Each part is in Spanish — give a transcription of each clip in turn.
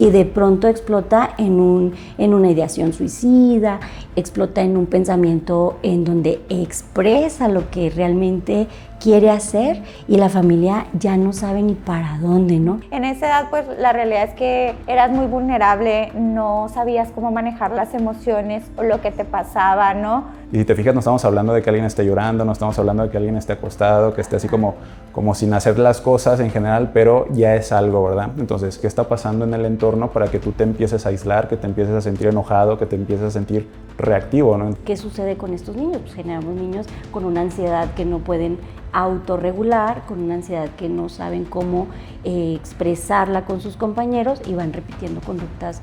y de pronto explota en una ideación suicida, explota en un pensamiento en donde expresa lo que realmente quiere hacer y la familia ya no sabe ni para dónde, ¿no? En esa edad, pues la realidad es que eras muy vulnerable, no sabías cómo manejar las emociones o lo que te pasaba, ¿no? Y si te fijas, no estamos hablando de que alguien esté llorando, no estamos hablando de que alguien esté acostado, que esté así como sin hacer las cosas en general, pero ya es algo, ¿verdad? Entonces, ¿qué está pasando en el entorno para que tú te empieces a aislar, que te empieces a sentir enojado, que te empieces a sentir reactivo, ¿no? ¿Qué sucede con estos niños? Pues generamos niños con una ansiedad que no pueden autorregular, con una ansiedad que no saben cómo expresarla con sus compañeros y van repitiendo conductas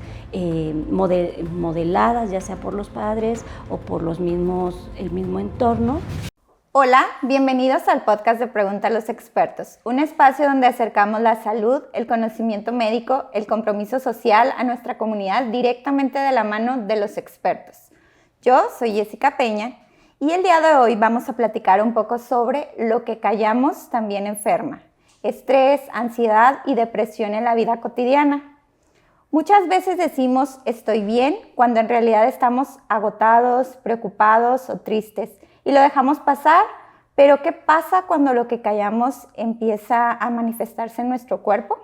modeladas, ya sea por los padres o por el mismo entorno. Hola, bienvenidos al podcast de Pregunta a los Expertos, un espacio donde acercamos la salud, el conocimiento médico, el compromiso social a nuestra comunidad directamente de la mano de los expertos. Yo soy Jessica Peña y el día de hoy vamos a platicar un poco sobre lo que callamos también enferma, estrés, ansiedad y depresión en la vida cotidiana. Muchas veces decimos estoy bien cuando en realidad estamos agotados, preocupados o tristes y lo dejamos pasar, pero ¿qué pasa cuando lo que callamos empieza a manifestarse en nuestro cuerpo?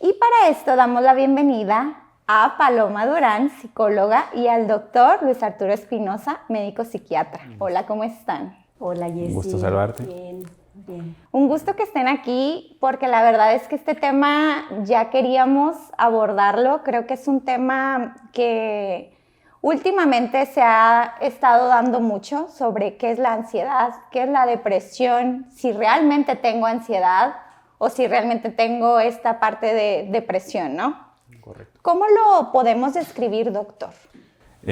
Y para esto damos la bienvenida a Paloma Durán, psicóloga, y al doctor Luis Arturo Espinosa, médico psiquiatra. Hola, ¿cómo están? Hola, Jessy. Un gusto saludarte. Bien. Un gusto que estén aquí porque la verdad es que este tema ya queríamos abordarlo. Creo que es un tema que últimamente se ha estado dando mucho sobre qué es la ansiedad, qué es la depresión, si realmente tengo ansiedad o si realmente tengo esta parte de depresión, ¿no? Correcto. ¿Cómo lo podemos describir, doctor?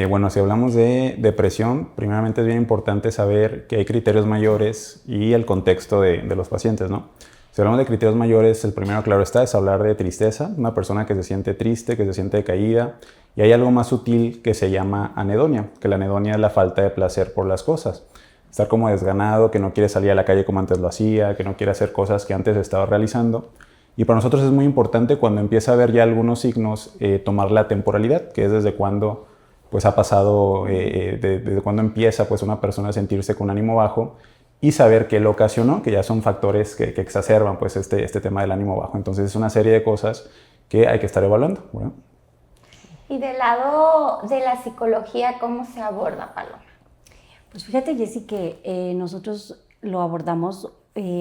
Bueno, si hablamos de depresión, primeramente es bien importante saber que hay criterios mayores y el contexto de los pacientes, ¿no? Si hablamos de criterios mayores, el primero, claro está, es hablar de tristeza, una persona que se siente triste, que se siente decaída, y hay algo más sutil que se llama anedonia, que la anedonia es la falta de placer por las cosas. Estar como desganado, que no quiere salir a la calle como antes lo hacía, que no quiere hacer cosas que antes estaba realizando. Y para nosotros es muy importante cuando empieza a haber ya algunos signos, tomar la temporalidad, que es desde cuando pues, ha pasado, desde cuando empieza pues, una persona a sentirse con ánimo bajo y saber qué lo ocasionó, que ya son factores que exacerban pues, este tema del ánimo bajo. Entonces es una serie de cosas que hay que estar evaluando, ¿verdad? Y del lado de la psicología, ¿cómo se aborda, Paloma? Pues fíjate, Jessy, que nosotros lo abordamos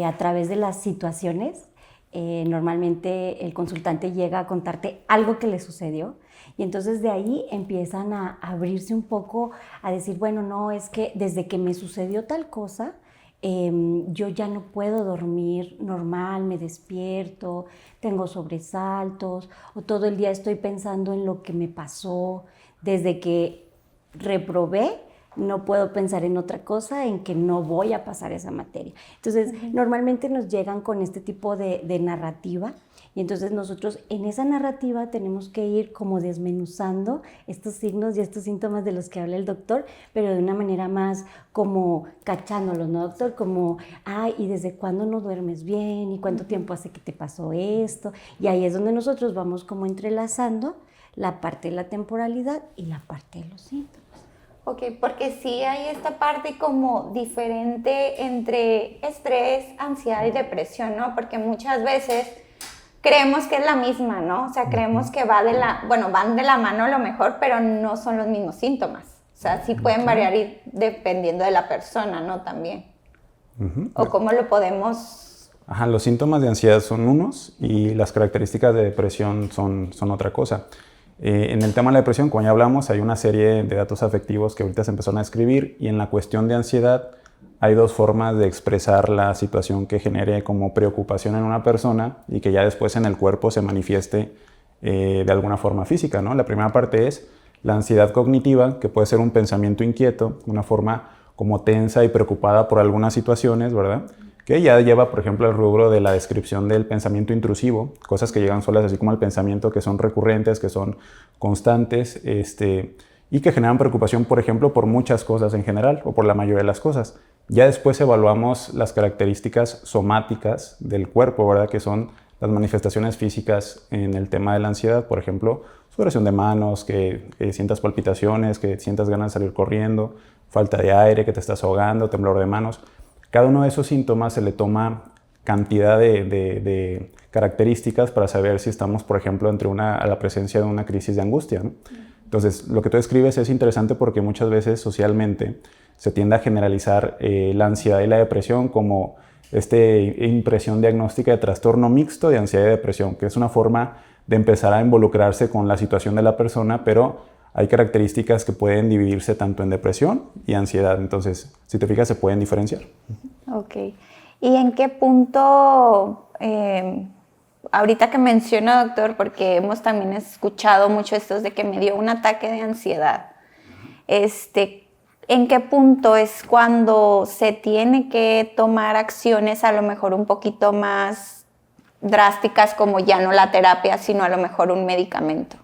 a través de las situaciones. Normalmente el consultante llega a contarte algo que le sucedió y entonces de ahí empiezan a abrirse un poco, a decir, bueno, no, es que desde que me sucedió tal cosa, yo ya no puedo dormir normal, me despierto, tengo sobresaltos o todo el día estoy pensando en lo que me pasó, desde que reprobé. No puedo pensar en otra cosa, en que no voy a pasar esa materia. Entonces, normalmente nos llegan con este tipo de narrativa y entonces nosotros en esa narrativa tenemos que ir como desmenuzando estos signos y estos síntomas de los que habla el doctor, pero de una manera más como cachándolos, ¿no, doctor? Como, ay, ¿y desde cuándo no duermes bien? ¿Y cuánto tiempo hace que te pasó esto? Y ahí es donde nosotros vamos como entrelazando la parte de la temporalidad y la parte de los síntomas. Ok, porque sí hay esta parte como diferente entre estrés, ansiedad y depresión, ¿no? Porque muchas veces creemos que es la misma, ¿no? O sea, creemos que van de la mano a lo mejor, pero no son los mismos síntomas. O sea, sí pueden variar dependiendo de la persona, ¿no? También. ¿O cómo lo podemos...? Ajá, los síntomas de ansiedad son unos y las características de depresión son otra cosa. En el tema de la depresión, como ya hablamos, hay una serie de datos afectivos que ahorita se empezaron a escribir y en la cuestión de ansiedad hay dos formas de expresar la situación que genere como preocupación en una persona y que ya después en el cuerpo se manifieste de alguna forma física, ¿no? La primera parte es la ansiedad cognitiva, que puede ser un pensamiento inquieto, una forma como tensa y preocupada por algunas situaciones, ¿verdad? Que ya lleva, por ejemplo, el rubro de la descripción del pensamiento intrusivo, cosas que llegan solas, así como el pensamiento, que son recurrentes, que son constantes, y que generan preocupación, por ejemplo, por muchas cosas en general, o por la mayoría de las cosas. Ya después evaluamos las características somáticas del cuerpo, ¿verdad? Que son las manifestaciones físicas en el tema de la ansiedad, por ejemplo, sudoración de manos, que sientas palpitaciones, que sientas ganas de salir corriendo, falta de aire, que te estás ahogando, temblor de manos. Cada uno de esos síntomas se le toma cantidad de características para saber si estamos, por ejemplo, a la presencia de una crisis de angustia, ¿no? Entonces, lo que tú describes es interesante porque muchas veces socialmente se tiende a generalizar la ansiedad y la depresión como impresión diagnóstica de trastorno mixto de ansiedad y depresión, que es una forma de empezar a involucrarse con la situación de la persona, pero hay características que pueden dividirse tanto en depresión y ansiedad. Entonces, si te fijas, se pueden diferenciar. Ok. ¿Y en qué punto, ahorita que menciona, doctor, porque hemos también escuchado mucho esto de que me dio un ataque de ansiedad, ¿en qué punto es cuando se tiene que tomar acciones a lo mejor un poquito más drásticas, como ya no la terapia, sino a lo mejor un medicamento?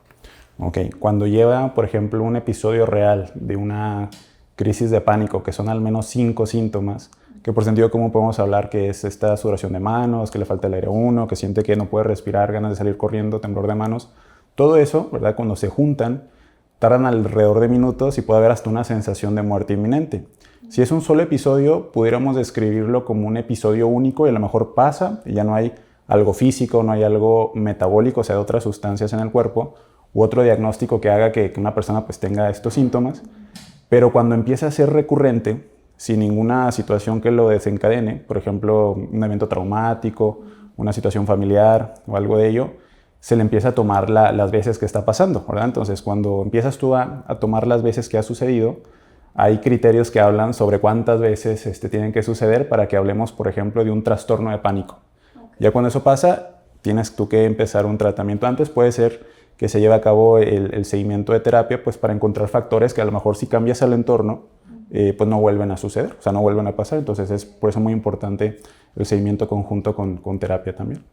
Ok, cuando lleva, por ejemplo, un episodio real de una crisis de pánico, que son al menos 5 síntomas, que por sentido común podemos hablar que es esta sudoración de manos, que le falta el aire a uno, que siente que no puede respirar, ganas de salir corriendo, temblor de manos, todo eso, ¿verdad? Cuando se juntan, tardan alrededor de minutos y puede haber hasta una sensación de muerte inminente. Si es un solo episodio, pudiéramos describirlo como un episodio único y a lo mejor pasa y ya no hay algo físico, no hay algo metabólico, o sea, de otras sustancias en el cuerpo, u otro diagnóstico que haga que una persona pues tenga estos síntomas. Pero cuando empieza a ser recurrente, sin ninguna situación que lo desencadene, por ejemplo, un evento traumático, una situación familiar o algo de ello, se le empieza a tomar las veces que está pasando, ¿verdad? Entonces, cuando empiezas tú a tomar las veces que ha sucedido, hay criterios que hablan sobre cuántas veces tienen que suceder para que hablemos, por ejemplo, de un trastorno de pánico. Ya cuando eso pasa, tienes tú que empezar un tratamiento antes. Puede ser que se lleve a cabo el seguimiento de terapia pues para encontrar factores que a lo mejor si cambias el entorno, pues no vuelven a suceder, o sea, no vuelven a pasar. Entonces es por eso muy importante el seguimiento conjunto con terapia también.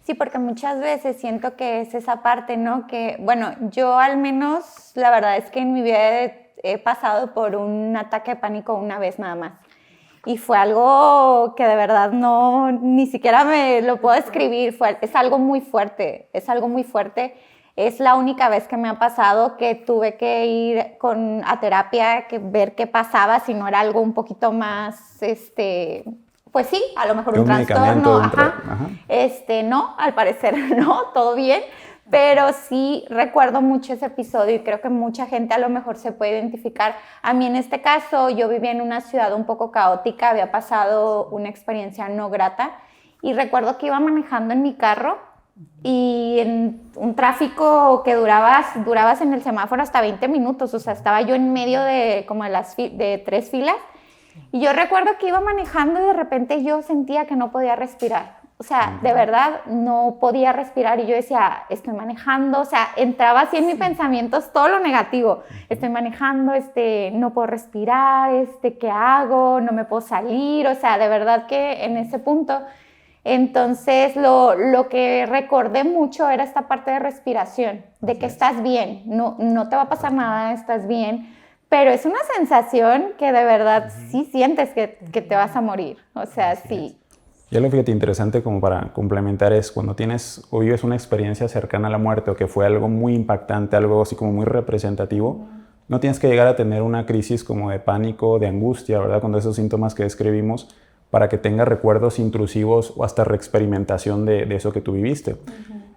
Sí, porque muchas veces siento que es esa parte, ¿no? Que, bueno, yo al menos, la verdad es que en mi vida he pasado por un ataque de pánico una vez nada más. Y fue algo que de verdad no, ni siquiera me lo puedo describir. Es algo muy fuerte, es algo muy fuerte. Es la única vez que me ha pasado que tuve que ir a terapia, ver qué pasaba, si no era algo un poquito más, pues sí, a lo mejor un trastorno. No, al parecer no, todo bien. Pero sí recuerdo mucho ese episodio y creo que mucha gente a lo mejor se puede identificar. A mí en este caso, yo vivía en una ciudad un poco caótica, había pasado una experiencia no grata y recuerdo que iba manejando en mi carro y en un tráfico que durabas en el semáforo hasta 20 minutos, o sea, estaba yo en medio de 3 filas y yo recuerdo que iba manejando y de repente yo sentía que no podía respirar. O sea, de verdad no podía respirar y yo decía, estoy manejando, o sea, entraba así en mis pensamientos todo lo negativo. Estoy manejando, no puedo respirar, ¿qué hago? No me puedo salir, o sea, de verdad que en ese punto. Entonces, lo que recordé mucho era esta parte de respiración, de que estás bien, no te va a pasar nada, estás bien, pero es una sensación que de verdad sí sientes que te vas a morir, o sea, sí. Y algo, fíjate, interesante como para complementar es cuando tienes o vives una experiencia cercana a la muerte o que fue algo muy impactante, algo así como muy representativo, no tienes que llegar a tener una crisis como de pánico, de angustia, ¿verdad? Con esos síntomas que describimos para que tengas recuerdos intrusivos o hasta reexperimentación de eso que tú viviste.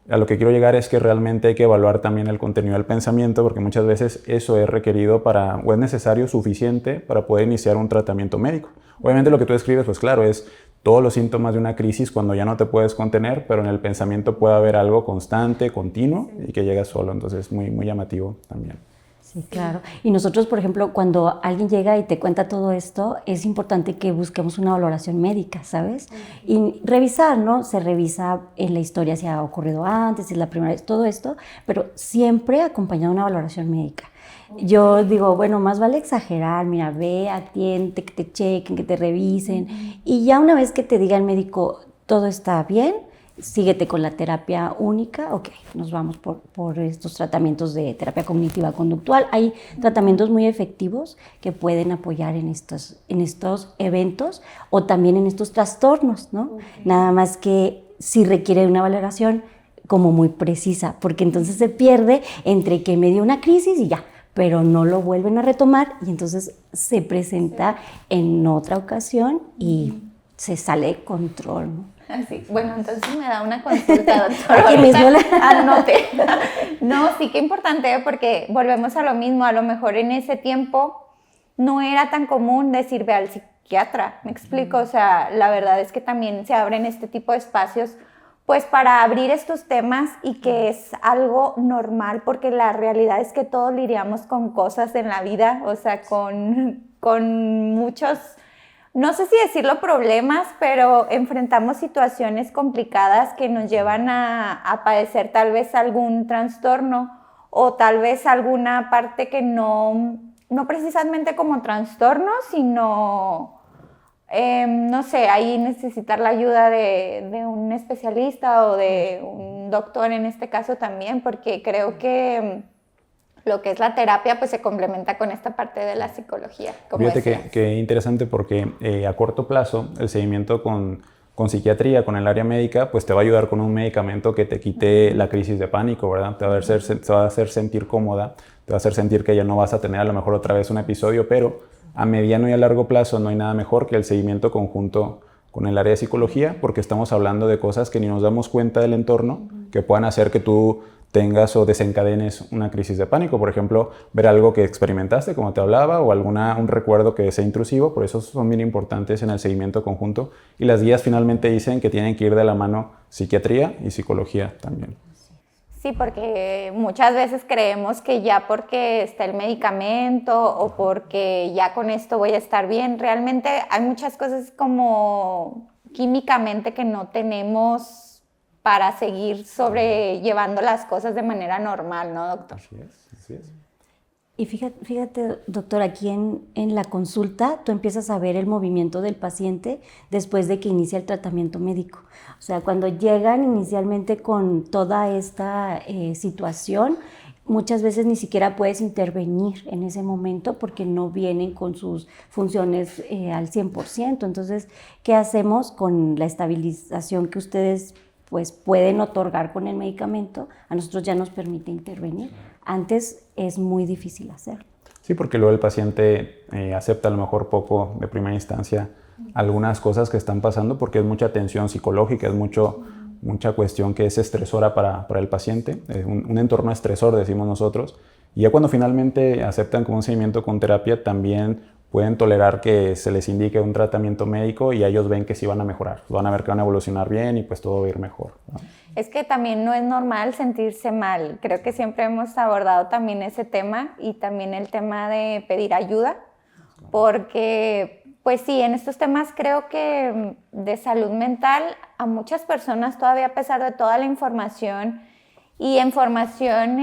A lo que quiero llegar es que realmente hay que evaluar también el contenido del pensamiento porque muchas veces eso es requerido o es necesario, suficiente para poder iniciar un tratamiento médico. Obviamente lo que tú describes, pues claro, es todos los síntomas de una crisis cuando ya no te puedes contener, pero en el pensamiento puede haber algo constante, continuo y que llega solo, entonces es muy, muy llamativo también. Sí, claro. Y nosotros, por ejemplo, cuando alguien llega y te cuenta todo esto, es importante que busquemos una valoración médica, ¿sabes? Y revisar, ¿no? Se revisa en la historia si ha ocurrido antes, si es la primera vez, todo esto, pero siempre acompañado de una valoración médica. Yo digo, bueno, más vale exagerar, mira, ve, atiende, que te chequen, que te revisen, y ya una vez que te diga el médico, todo está bien, síguete con la terapia única, ok, nos vamos por estos tratamientos de terapia cognitiva conductual. Hay tratamientos muy efectivos que pueden apoyar en estos eventos o también en estos trastornos, ¿no? Nada más que sí requiere una valoración como muy precisa, porque entonces se pierde entre que me dio una crisis y ya, pero no lo vuelven a retomar y entonces se presenta en otra ocasión y se sale de control, ¿no? Así. Bueno, entonces me da una consulta, doctora. Aquí mismo anote. No, sí que importante porque volvemos a lo mismo. A lo mejor en ese tiempo no era tan común decir ve al psiquiatra. ¿Me explico? O sea, la verdad es que también se abren este tipo de espacios pues para abrir estos temas y que es algo normal porque la realidad es que todos lidiamos con cosas en la vida, o sea, con muchos, no sé si decirlo problemas, pero enfrentamos situaciones complicadas que nos llevan a padecer tal vez algún trastorno o tal vez alguna parte que no precisamente como trastorno, sino, no sé, ahí necesitar la ayuda de un especialista o de un doctor en este caso también, porque creo que lo que es la terapia pues se complementa con esta parte de la psicología. Fíjate que interesante porque a corto plazo el seguimiento con psiquiatría, con el área médica, pues te va a ayudar con un medicamento que te quite la crisis de pánico, ¿verdad? Te va a hacer sentir cómoda, te va a hacer sentir que ya no vas a tener a lo mejor otra vez un episodio, pero a mediano y a largo plazo no hay nada mejor que el seguimiento conjunto con el área de psicología, porque estamos hablando de cosas que ni nos damos cuenta del entorno, que puedan hacer que tú tengas o desencadenes una crisis de pánico. Por ejemplo, ver algo que experimentaste, como te hablaba, o un recuerdo que sea intrusivo. Por eso son bien importantes en el seguimiento conjunto. Y las guías finalmente dicen que tienen que ir de la mano psiquiatría y psicología también. Sí, porque muchas veces creemos que ya porque está el medicamento o porque ya con esto voy a estar bien. Realmente hay muchas cosas como químicamente que no tenemos para seguir sobrellevando las cosas de manera normal, ¿no, doctor? Así es, así es. Y fíjate, doctor, aquí en la consulta tú empiezas a ver el movimiento del paciente después de que inicia el tratamiento médico. O sea, cuando llegan inicialmente con toda esta situación, muchas veces ni siquiera puedes intervenir en ese momento porque no vienen con sus funciones al 100%. Entonces, ¿qué hacemos con la estabilización que ustedes pues pueden otorgar con el medicamento? A nosotros ya nos permite intervenir. Antes es muy difícil hacerlo. Sí, porque luego el paciente acepta a lo mejor poco de primera instancia algunas cosas que están pasando porque es mucha tensión psicológica, es mucha cuestión que es estresora para el paciente, un entorno estresor, decimos nosotros. Y ya cuando finalmente aceptan como un seguimiento con terapia, también pueden tolerar que se les indique un tratamiento médico y ellos ven que sí van a mejorar, van a ver que van a evolucionar bien y pues todo va a ir mejor, ¿no? Es que también no es normal sentirse mal. Creo que siempre hemos abordado también ese tema y también el tema de pedir ayuda, porque pues sí, en estos temas creo que de salud mental a muchas personas todavía a pesar de toda la información y información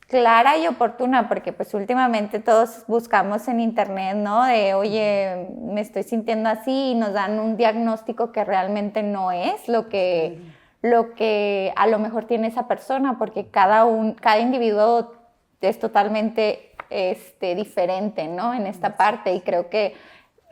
clara y oportuna, porque pues últimamente todos buscamos en internet, ¿no? De, oye, me estoy sintiendo así y nos dan un diagnóstico que realmente no es lo que a lo mejor tiene esa persona, porque cada individuo es totalmente diferente, ¿no? En esta parte, y creo que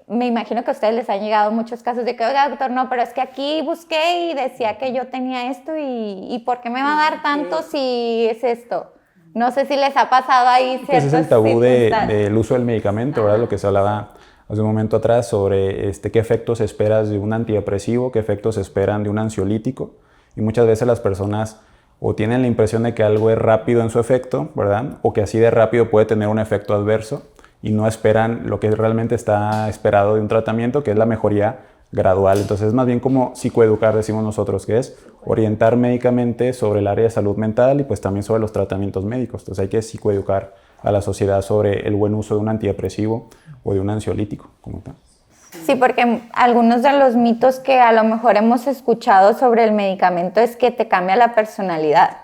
me imagino que a ustedes les han llegado muchos casos de que, oiga, doctor, no, pero es que aquí busqué y decía que yo tenía esto y ¿por qué me va a dar tanto si es esto? No sé si les ha pasado ahí ciertas Ese es el tabú del uso del medicamento, ¿verdad? Lo que se hablaba hace un momento atrás sobre qué efectos esperas de un antidepresivo, qué efectos esperan de un ansiolítico. Y muchas veces las personas o tienen la impresión de que algo es rápido en su efecto, ¿verdad? O que así de rápido puede tener un efecto adverso y no esperan lo que realmente está esperado de un tratamiento, que es la mejoría gradual. Entonces es más bien como psicoeducar, decimos nosotros, que es orientar médicamente sobre el área de salud mental y pues también sobre los tratamientos médicos. Entonces hay que psicoeducar a la sociedad sobre el buen uso de un antidepresivo o de un ansiolítico, como tal. Sí, porque algunos de los mitos que a lo mejor hemos escuchado sobre el medicamento es que te cambia la personalidad,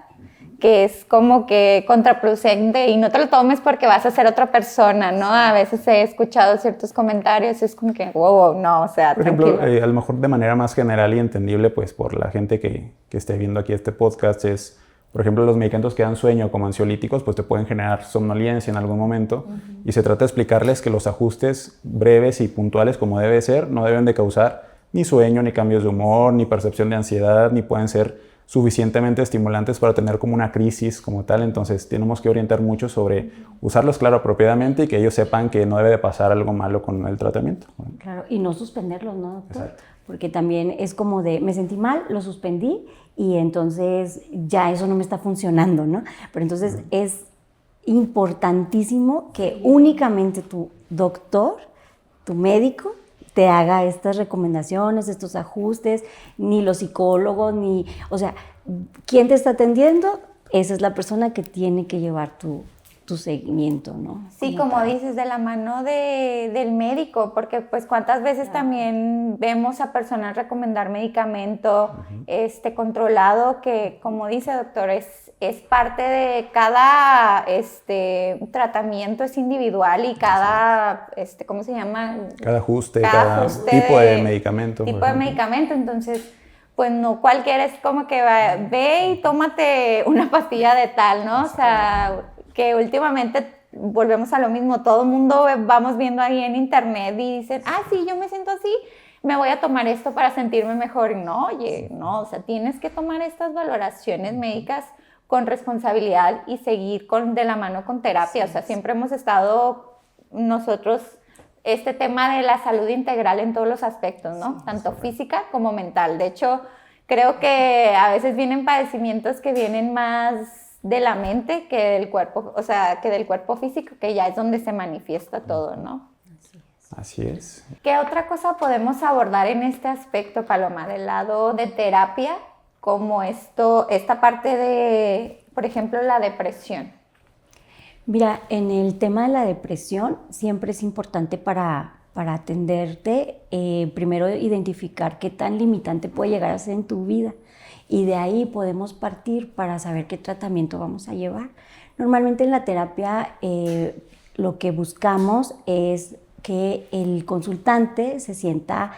que es como que contraproducente y no te lo tomes porque vas a ser otra persona, ¿no? A veces he escuchado ciertos comentarios y es como que, wow, no, o sea, por ejemplo, tranquilo. a lo mejor de manera más general y entendible, pues por la gente que esté viendo aquí este podcast es, por ejemplo, los medicamentos que dan sueño como ansiolíticos, pues te pueden generar somnolencia en algún momento y se trata de explicarles que los ajustes breves y puntuales como debe ser no deben de causar ni sueño, ni cambios de humor, ni percepción de ansiedad, ni pueden ser suficientemente estimulantes para tener como una crisis como tal. Entonces tenemos que orientar mucho sobre usarlos, claro, apropiadamente, y que ellos sepan que no debe de pasar algo malo con el tratamiento. Claro, y no suspenderlos, ¿no, doctor? Exacto. Porque también es como de, me sentí mal, lo suspendí y entonces ya eso no me está funcionando, ¿no? Pero entonces es importantísimo que únicamente tu doctor, tu médico, te haga estas recomendaciones, estos ajustes, ni los psicólogos, o sea, ¿quién te está atendiendo? Esa es la persona que tiene que llevar tu seguimiento, ¿no? Sí, como dices, de la mano del médico, porque pues cuántas veces también vemos a personas recomendar medicamento controlado, que como dice doctor, es parte de cada tratamiento, es individual, y cada, ¿cómo se llama? Cada ajuste, cada tipo de medicamento. Tipo de medicamento, entonces pues no cualquiera es como que ve y tómate una pastilla de tal, ¿no? O sea, que últimamente volvemos a lo mismo, todo el mundo vamos viendo ahí en internet y dicen, sí, yo me siento así, me voy a tomar esto para sentirme mejor. Y no, oye, no, o sea, tienes que tomar estas valoraciones médicas con responsabilidad y seguir de la mano con terapia. O sea, siempre hemos estado nosotros este tema de la salud integral en todos los aspectos, ¿no? Tanto física como mental. De hecho, creo que a veces vienen padecimientos que vienen más de la mente que del cuerpo, o sea, que del cuerpo físico, que ya es donde se manifiesta todo, ¿no? Así es. ¿Qué otra cosa podemos abordar en este aspecto, Paloma, del lado de terapia, como esta parte de, por ejemplo, la depresión? Mira, en el tema de la depresión siempre es importante para atenderte, primero identificar qué tan limitante puede llegar a ser en tu vida, y de ahí podemos partir para saber qué tratamiento vamos a llevar. Normalmente en la terapia lo que buscamos es que el consultante se sienta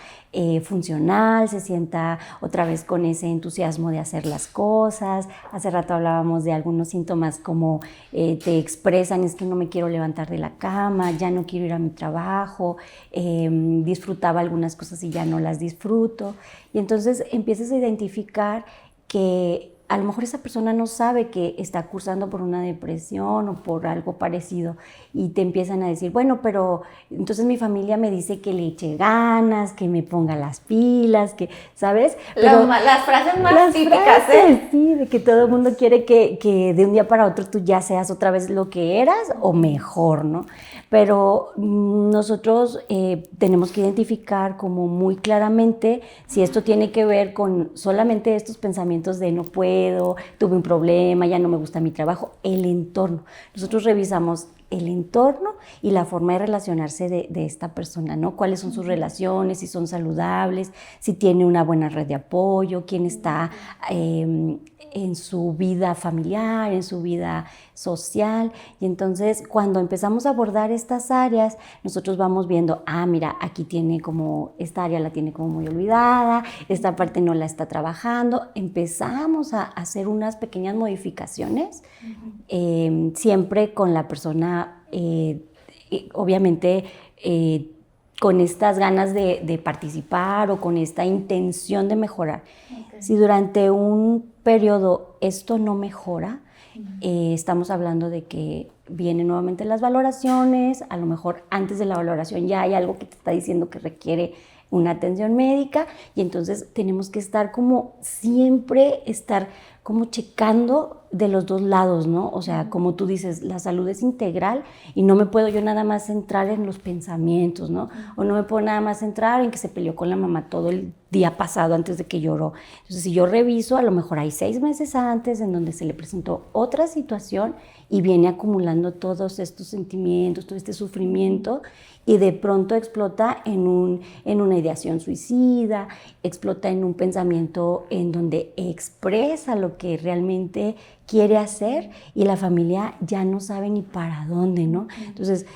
funcional, se sienta otra vez con ese entusiasmo de hacer las cosas. Hace rato hablábamos de algunos síntomas como te expresan, es que no me quiero levantar de la cama, ya no quiero ir a mi trabajo, disfrutaba algunas cosas y ya no las disfruto. Y entonces empiezas a identificar que a lo mejor esa persona no sabe que está cursando por una depresión o por algo parecido, y te empiezan a decir, bueno, pero entonces mi familia me dice que le eche ganas, que me ponga las pilas, que, ¿sabes? Pero las frases más típicas, sí, de que todo el mundo quiere que de un día para otro tú ya seas otra vez lo que eras o mejor, ¿no? Pero nosotros tenemos que identificar como muy claramente si esto tiene que ver con solamente estos pensamientos de no puedo, tuve un problema, ya no me gusta mi trabajo, el entorno. Nosotros revisamos el entorno y la forma de relacionarse de esta persona, ¿no? Cuáles son sus relaciones, si son saludables, si tiene una buena red de apoyo, quién está en su vida familiar, en su vida social. Y entonces cuando empezamos a abordar estas áreas, nosotros vamos viendo, mira, aquí tiene como, esta área la tiene como muy olvidada, esta parte no la está trabajando. Empezamos a hacer unas pequeñas modificaciones, siempre con la persona, obviamente, con estas ganas de participar o con esta intención de mejorar. Okay. Si durante un periodo esto no mejora, estamos hablando de que vienen nuevamente las valoraciones, a lo mejor antes de la valoración ya hay algo que te está diciendo que requiere una atención médica, y entonces tenemos que estar como siempre, estar como checando de los dos lados, ¿no? O sea, como tú dices, la salud es integral y no me puedo yo nada más centrar en los pensamientos, ¿no? O no me puedo nada más centrar en que se peleó con la mamá todo el día pasado antes de que lloró. Entonces, si yo reviso, a lo mejor hay 6 meses antes en donde se le presentó otra situación y viene acumulando todos estos sentimientos, todo este sufrimiento, y de pronto explota en una ideación suicida, explota en un pensamiento en donde expresa lo que realmente quiere hacer y la familia ya no sabe ni para dónde, ¿no? Entonces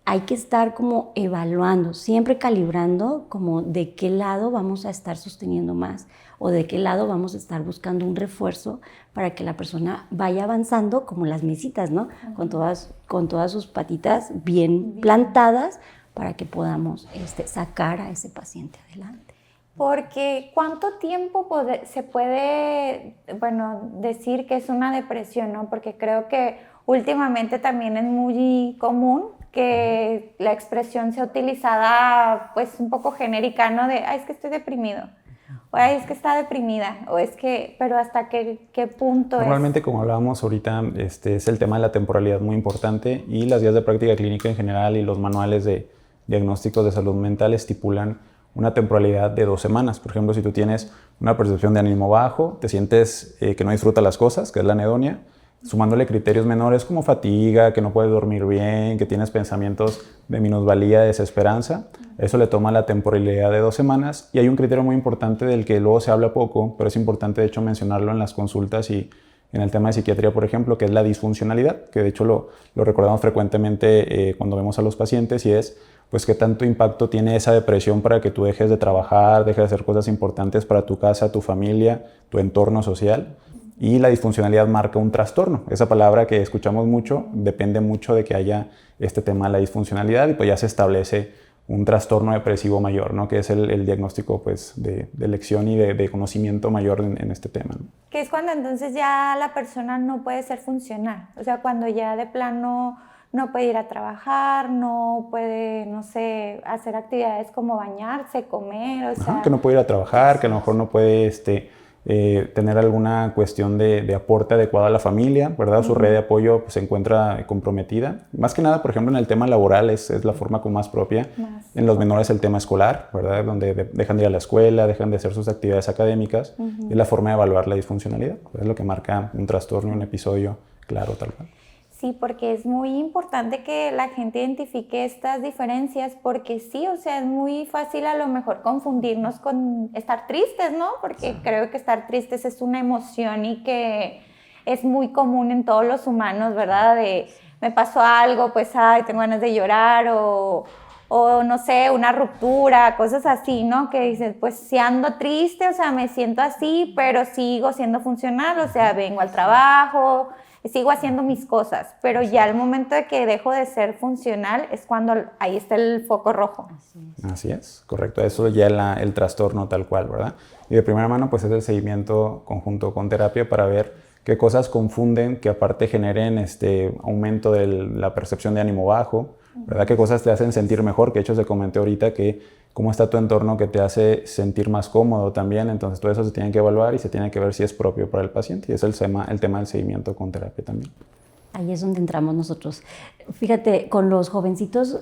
hay que estar como evaluando, siempre calibrando como de qué lado vamos a estar sosteniendo más o de qué lado vamos a estar buscando un refuerzo para que la persona vaya avanzando como las mesitas, ¿no? Con todas sus patitas bien plantadas, para que podamos sacar a ese paciente adelante. Porque ¿cuánto tiempo se puede, decir que es una depresión, ¿no? Porque creo que últimamente también es muy común que la expresión sea utilizada pues un poco genérica, ¿no? De, es que estoy deprimido, o es que está deprimida, o es que, pero ¿hasta qué punto Normalmente, como hablábamos ahorita, es el tema de la temporalidad muy importante, y las guías de práctica clínica en general y los manuales de diagnósticos de salud mental estipulan una temporalidad de 2 semanas. Por ejemplo, si tú tienes una percepción de ánimo bajo, te sientes que no disfrutas las cosas, que es la anedonia, sumándole criterios menores como fatiga, que no puedes dormir bien, que tienes pensamientos de minusvalía, de desesperanza, eso le toma la temporalidad de 2 semanas. Y hay un criterio muy importante del que luego se habla poco, pero es importante de hecho mencionarlo en las consultas y en el tema de psiquiatría, por ejemplo, que es la disfuncionalidad, que de hecho lo recordamos frecuentemente cuando vemos a los pacientes, y es pues qué tanto impacto tiene esa depresión para que tú dejes de trabajar, dejes de hacer cosas importantes para tu casa, tu familia, tu entorno social. Y la disfuncionalidad marca un trastorno. Esa palabra que escuchamos mucho depende mucho de que haya este tema de la disfuncionalidad, y pues ya se establece un trastorno depresivo mayor, ¿no? Que es el diagnóstico pues, de elección y de conocimiento mayor en este tema, ¿no? Que es cuando entonces ya la persona no puede ser funcional, o sea, cuando ya de plano no puede ir a trabajar, no puede, no sé, hacer actividades como bañarse, comer, o sea... Que no puede ir a trabajar, que a lo mejor no puede tener alguna cuestión de aporte adecuado a la familia, ¿verdad? Su red de apoyo pues, se encuentra comprometida. Más que nada, por ejemplo, en el tema laboral es la forma como más propia. En los menores el tema escolar, ¿verdad? Donde dejan de ir a la escuela, dejan de hacer sus actividades académicas. Es la forma de evaluar la disfuncionalidad. Es lo que marca un trastorno, un episodio claro, tal cual. Sí, porque es muy importante que la gente identifique estas diferencias, porque sí, o sea, es muy fácil a lo mejor confundirnos con estar tristes, ¿no? Porque creo que estar tristes es una emoción y que es muy común en todos los humanos, ¿verdad? De, me pasó algo, pues, tengo ganas de llorar, o no sé, una ruptura, cosas así, ¿no? Que dices, pues, si ando triste, o sea, me siento así, pero sigo siendo funcional, o sea, vengo al trabajo, sigo haciendo mis cosas, pero ya al momento de que dejo de ser funcional es cuando ahí está el foco rojo. Así es, correcto. Eso ya el trastorno tal cual, ¿verdad? Y de primera mano, pues es el seguimiento conjunto con terapia para ver qué cosas confunden, que aparte generen aumento de la percepción de ánimo bajo, ¿verdad? Qué cosas te hacen sentir mejor, que de hecho se comenté ahorita que cómo está tu entorno que te hace sentir más cómodo también. Entonces todo eso se tiene que evaluar y se tiene que ver si es propio para el paciente, y es el tema del seguimiento con terapia también. Ahí es donde entramos nosotros. Fíjate, con los jovencitos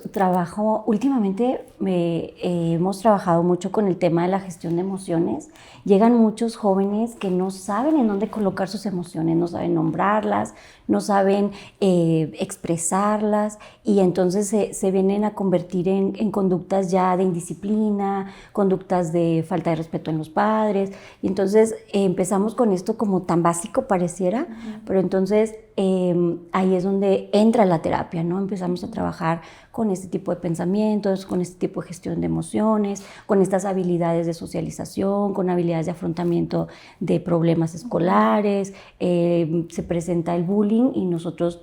últimamente hemos trabajado mucho con el tema de la gestión de emociones. Llegan muchos jóvenes que no saben en dónde colocar sus emociones, no saben nombrarlas, no saben expresarlas, y entonces se vienen a convertir en conductas ya de indisciplina, conductas de falta de respeto en los padres. Y entonces empezamos con esto como tan básico pareciera, pero entonces ahí es donde entra la terapia, ¿no? Empezamos a trabajar con este tipo de pensamientos, con este tipo de gestión de emociones, con estas habilidades de socialización, con habilidades de afrontamiento de problemas escolares. Se presenta el bullying y nosotros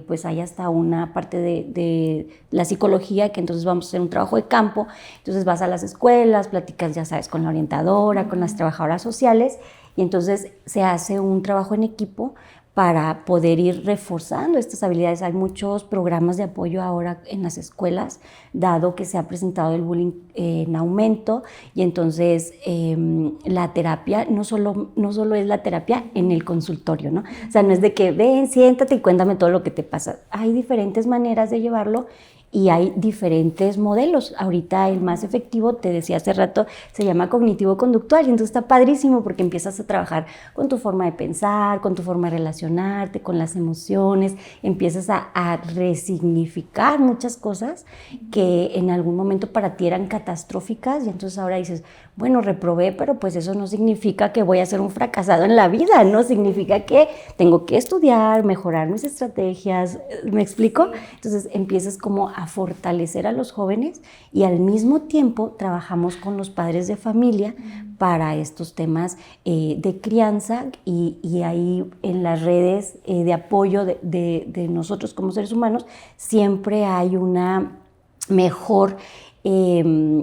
pues hay hasta una parte de la psicología que entonces vamos a hacer un trabajo de campo. Entonces vas a las escuelas, platicas, ya sabes, con la orientadora, con las trabajadoras sociales, y entonces se hace un trabajo en equipo para poder ir reforzando estas habilidades. Hay muchos programas de apoyo ahora en las escuelas, dado que se ha presentado el bullying en aumento, y entonces la terapia no solo es la terapia en el consultorio, ¿no? O sea, no es de que ven, siéntate y cuéntame todo lo que te pasa. Hay diferentes maneras de llevarlo y hay diferentes modelos. Ahorita el más efectivo, te decía hace rato, se llama cognitivo-conductual, y entonces está padrísimo porque empiezas a trabajar con tu forma de pensar, con tu forma de relacionarte, con las emociones, empiezas a resignificar muchas cosas que en algún momento para ti eran catastróficas, y entonces ahora dices, bueno, reprobé, pero pues eso no significa que voy a ser un fracasado en la vida, ¿no? Significa que tengo que estudiar, mejorar mis estrategias, ¿me explico? Entonces empiezas como a fortalecer a los jóvenes, y al mismo tiempo trabajamos con los padres de familia para estos temas de crianza, y ahí en las redes de apoyo de nosotros como seres humanos siempre hay una mejor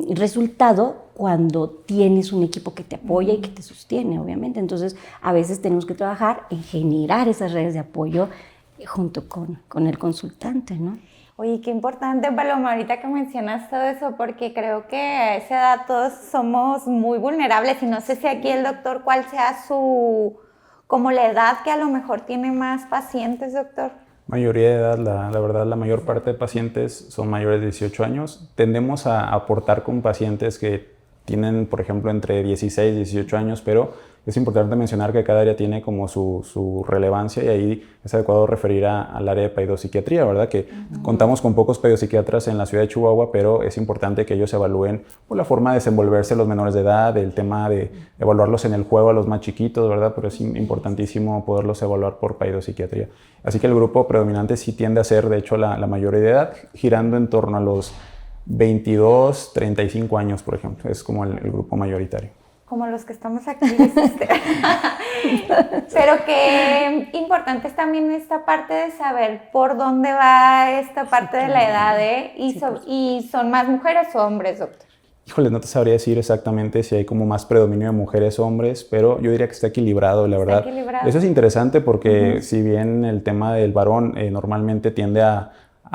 resultado cuando tienes un equipo que te apoya y que te sostiene, obviamente. Entonces, a veces tenemos que trabajar en generar esas redes de apoyo junto con el consultante, ¿no? Oye, qué importante, Paloma, ahorita que mencionas todo eso, porque creo que a esa edad todos somos muy vulnerables y no sé si aquí el doctor, cuál sea como la edad que a lo mejor tiene más pacientes, doctor. Mayoría de edad, la verdad, la mayor parte de pacientes son mayores de 18 años. Tendemos a aportar con pacientes que tienen, por ejemplo, entre 16 y 18 años, pero es importante mencionar que cada área tiene como su relevancia y ahí es adecuado referir al área de pedopsiquiatría, ¿verdad? Que contamos con pocos pedopsiquiatras en la ciudad de Chihuahua, pero es importante que ellos evalúen la forma de desenvolverse los menores de edad, el tema de evaluarlos en el juego a los más chiquitos, ¿verdad? Pero es importantísimo poderlos evaluar por pedopsiquiatría. Así que el grupo predominante sí tiende a ser, de hecho, la mayoría de edad, girando en torno a los 22, 35 años, por ejemplo. Es como el grupo mayoritario. Como los que estamos aquí. Pero qué importante es también esta parte de saber por dónde va esta parte de la edad, ¿eh? ¿Y son más mujeres o hombres, doctor? Híjole, no te sabría decir exactamente si hay como más predominio de mujeres o hombres, pero yo diría que está equilibrado, la verdad. Equilibrado. Eso es interesante porque si bien el tema del varón normalmente tiende a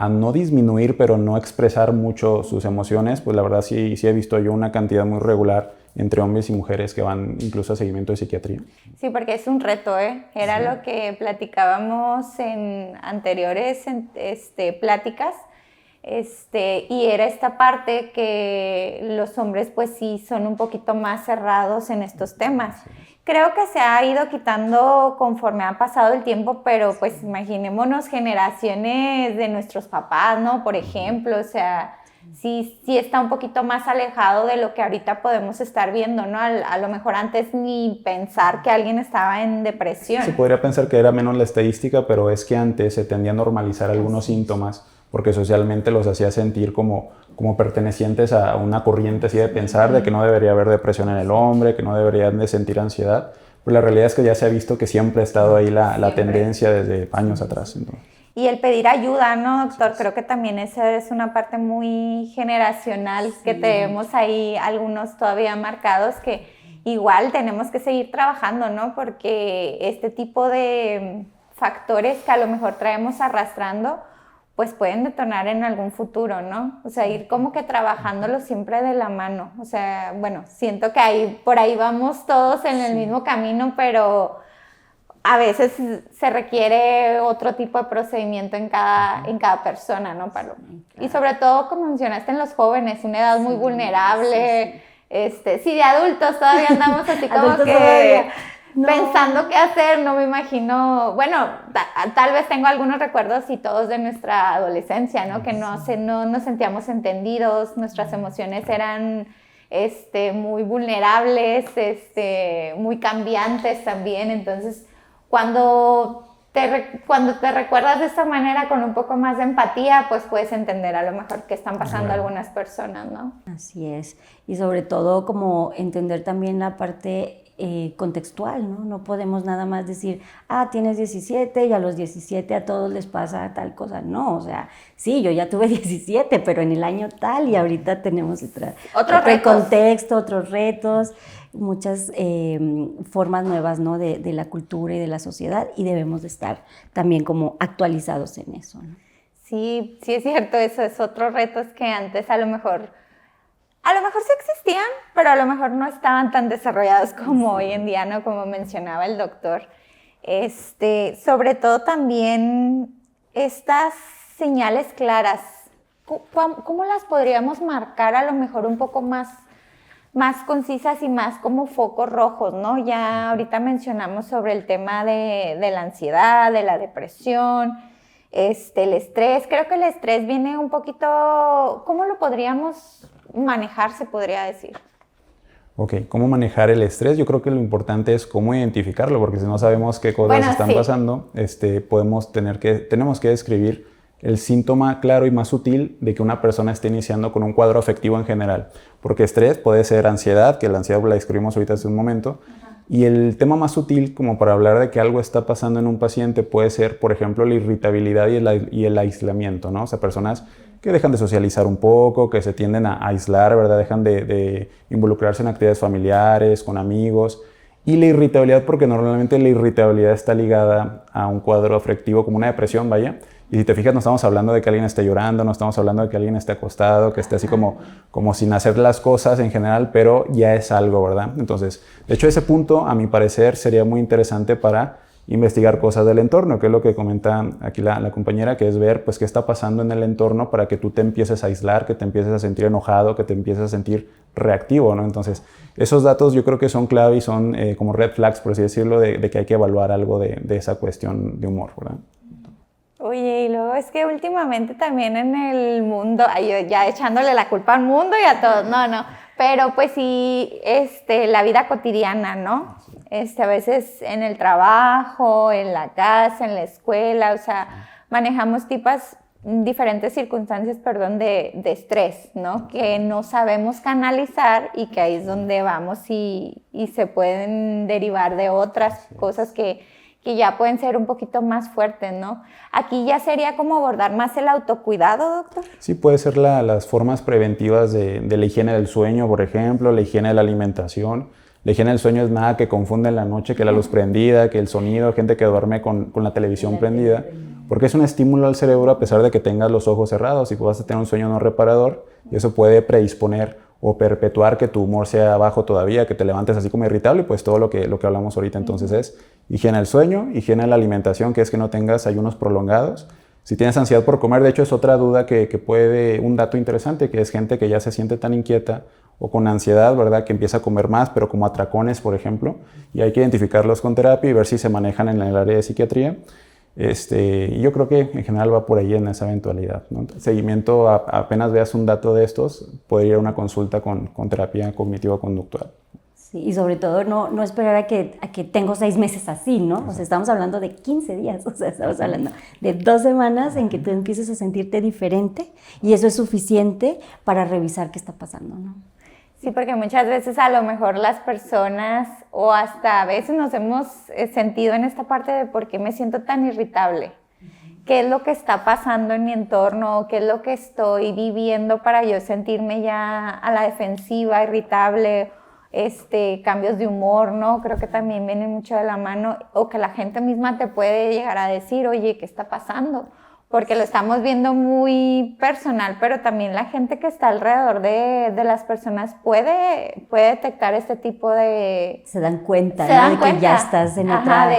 no disminuir, pero no expresar mucho sus emociones, pues la verdad sí he visto yo una cantidad muy regular entre hombres y mujeres que van incluso a seguimiento de psiquiatría. Sí, porque es un reto, ¿eh? Era lo que platicábamos en anteriores pláticas, y era esta parte que los hombres pues sí son un poquito más cerrados en estos temas. Creo que se ha ido quitando conforme ha pasado el tiempo, pero pues imaginémonos generaciones de nuestros papás, ¿no? Por ejemplo, o sea, sí está un poquito más alejado de lo que ahorita podemos estar viendo, ¿no? A lo mejor antes ni pensar que alguien estaba en depresión. Se podría pensar que era menos la estadística, pero es que antes se tendía a normalizar algunos síntomas porque socialmente los hacía sentir como pertenecientes a una corriente así de pensar de que no debería haber depresión en el hombre, que no deberían de sentir ansiedad. Pero la realidad es que ya se ha visto que siempre ha estado ahí la tendencia desde años atrás. Entonces. Y el pedir ayuda, ¿no, doctor? Creo que también esa es una parte muy generacional que tenemos ahí algunos todavía marcados que igual tenemos que seguir trabajando, ¿no? Porque este tipo de factores que a lo mejor traemos arrastrando pues pueden detonar en algún futuro, ¿no? O sea, ir como que trabajándolo siempre de la mano. O sea, bueno, siento que por ahí vamos todos en el mismo camino, pero a veces se requiere otro tipo de procedimiento en cada persona, ¿no, Paloma? Y sobre todo, como mencionaste, en los jóvenes, una edad muy vulnerable. Sí, de adultos todavía andamos así como que pensando qué hacer, no me imagino. Bueno, tal vez tengo algunos recuerdos y todos de nuestra adolescencia, ¿no? Que no nos sentíamos entendidos, nuestras emociones eran muy vulnerables, muy cambiantes también. Entonces, cuando te recuerdas de esta manera con un poco más de empatía, pues puedes entender a lo mejor qué están pasando algunas personas, ¿no? Así es. Y sobre todo como entender también la parte contextual, ¿no? No podemos nada más decir, tienes 17 y a los 17 a todos les pasa tal cosa. No, o sea, sí, yo ya tuve 17, pero en el año tal y ahorita tenemos otro contexto, otros retos, muchas formas nuevas, ¿no? de la cultura y de la sociedad y debemos de estar también como actualizados en eso, ¿no? Sí es cierto, eso es otro reto, es que antes a lo mejor sí existían, pero a lo mejor no estaban tan desarrollados como hoy en día, ¿no? Como mencionaba el doctor. Sobre todo también estas señales claras, ¿cómo las podríamos marcar a lo mejor un poco más concisas y más como focos rojos, ¿no? Ya ahorita mencionamos sobre el tema de la ansiedad, de la depresión, el estrés. Creo que el estrés viene un poquito, ¿cómo lo podríamos manejar, se podría decir? Ok, ¿cómo manejar el estrés? Yo creo que lo importante es cómo identificarlo, porque si no sabemos qué cosas están pasando, tenemos que describir el síntoma claro y más sutil de que una persona esté iniciando con un cuadro afectivo en general. Porque estrés puede ser ansiedad, que la ansiedad la describimos ahorita hace un momento, y el tema más sutil, como para hablar de que algo está pasando en un paciente, puede ser, por ejemplo, la irritabilidad y el aislamiento, ¿no? O sea, personas que dejan de socializar un poco, que se tienden a aislar, ¿verdad? Dejan de involucrarse en actividades familiares, con amigos. Y la irritabilidad, porque normalmente la irritabilidad está ligada a un cuadro afectivo como una depresión, vaya. Y si te fijas, no estamos hablando de que alguien esté llorando, no estamos hablando de que alguien esté acostado, que esté así como sin hacer las cosas en general, pero ya es algo, ¿verdad? Entonces, de hecho, ese punto, a mi parecer, sería muy interesante para investigar cosas del entorno, que es lo que comenta aquí la compañera, que es ver pues qué está pasando en el entorno para que tú te empieces a aislar, que te empieces a sentir enojado, que te empieces a sentir reactivo, ¿no? Entonces, esos datos yo creo que son clave y son como red flags, por así decirlo, de que hay que evaluar algo de esa cuestión de humor, ¿verdad? Oye, y luego es que últimamente también en el mundo, yo ya echándole la culpa al mundo y a todos, no, pero pues sí, la vida cotidiana, ¿no? A veces en el trabajo, en la casa, en la escuela, o sea, manejamos diferentes circunstancias, de estrés, ¿no? Que no sabemos canalizar y que ahí es donde vamos y se pueden derivar de otras cosas que ya pueden ser un poquito más fuertes, ¿no? Aquí ya sería como abordar más el autocuidado, doctor. Sí, puede ser las formas preventivas de la higiene del sueño, por ejemplo, la higiene de la alimentación. La higiene del sueño es nada que confunde en la noche, que la luz prendida, que el sonido, gente que duerme con la televisión prendida, porque es un estímulo al cerebro a pesar de que tengas los ojos cerrados y vas a tener un sueño no reparador, y eso puede predisponer o perpetuar que tu humor sea bajo todavía, que te levantes así como irritable, y pues todo lo que hablamos ahorita. Entonces es higiene del sueño, higiene de la alimentación, que es que no tengas ayunos prolongados. Si tienes ansiedad por comer, de hecho es otra duda que puede, un dato interesante, que es gente que ya se siente tan inquieta o con ansiedad, ¿verdad? Que empieza a comer más, pero como atracones, por ejemplo, y hay que identificarlos con terapia y ver si se manejan en el área de psiquiatría. Y yo creo que en general va por ahí en esa eventualidad, ¿no? Seguimiento, apenas veas un dato de estos, puede ir a una consulta con terapia cognitivo-conductual. Sí, y sobre todo no esperar a que tengo 6 meses así, ¿no? O sea, estamos hablando de 15 días, o sea, estamos hablando de 2 semanas en que tú empieces a sentirte diferente y eso es suficiente para revisar qué está pasando, ¿no? Sí, porque muchas veces a lo mejor las personas o hasta a veces nos hemos sentido en esta parte de por qué me siento tan irritable. ¿Qué es lo que está pasando en mi entorno? ¿Qué es lo que estoy viviendo para yo sentirme ya a la defensiva, irritable? Cambios de humor, ¿no? Creo que también vienen mucho de la mano, o que la gente misma te puede llegar a decir, oye, ¿qué está pasando? Porque lo estamos viendo muy personal, pero también la gente que está alrededor de las personas puede detectar este tipo de... Se dan cuenta, ¿no? De que ya estás en otra... de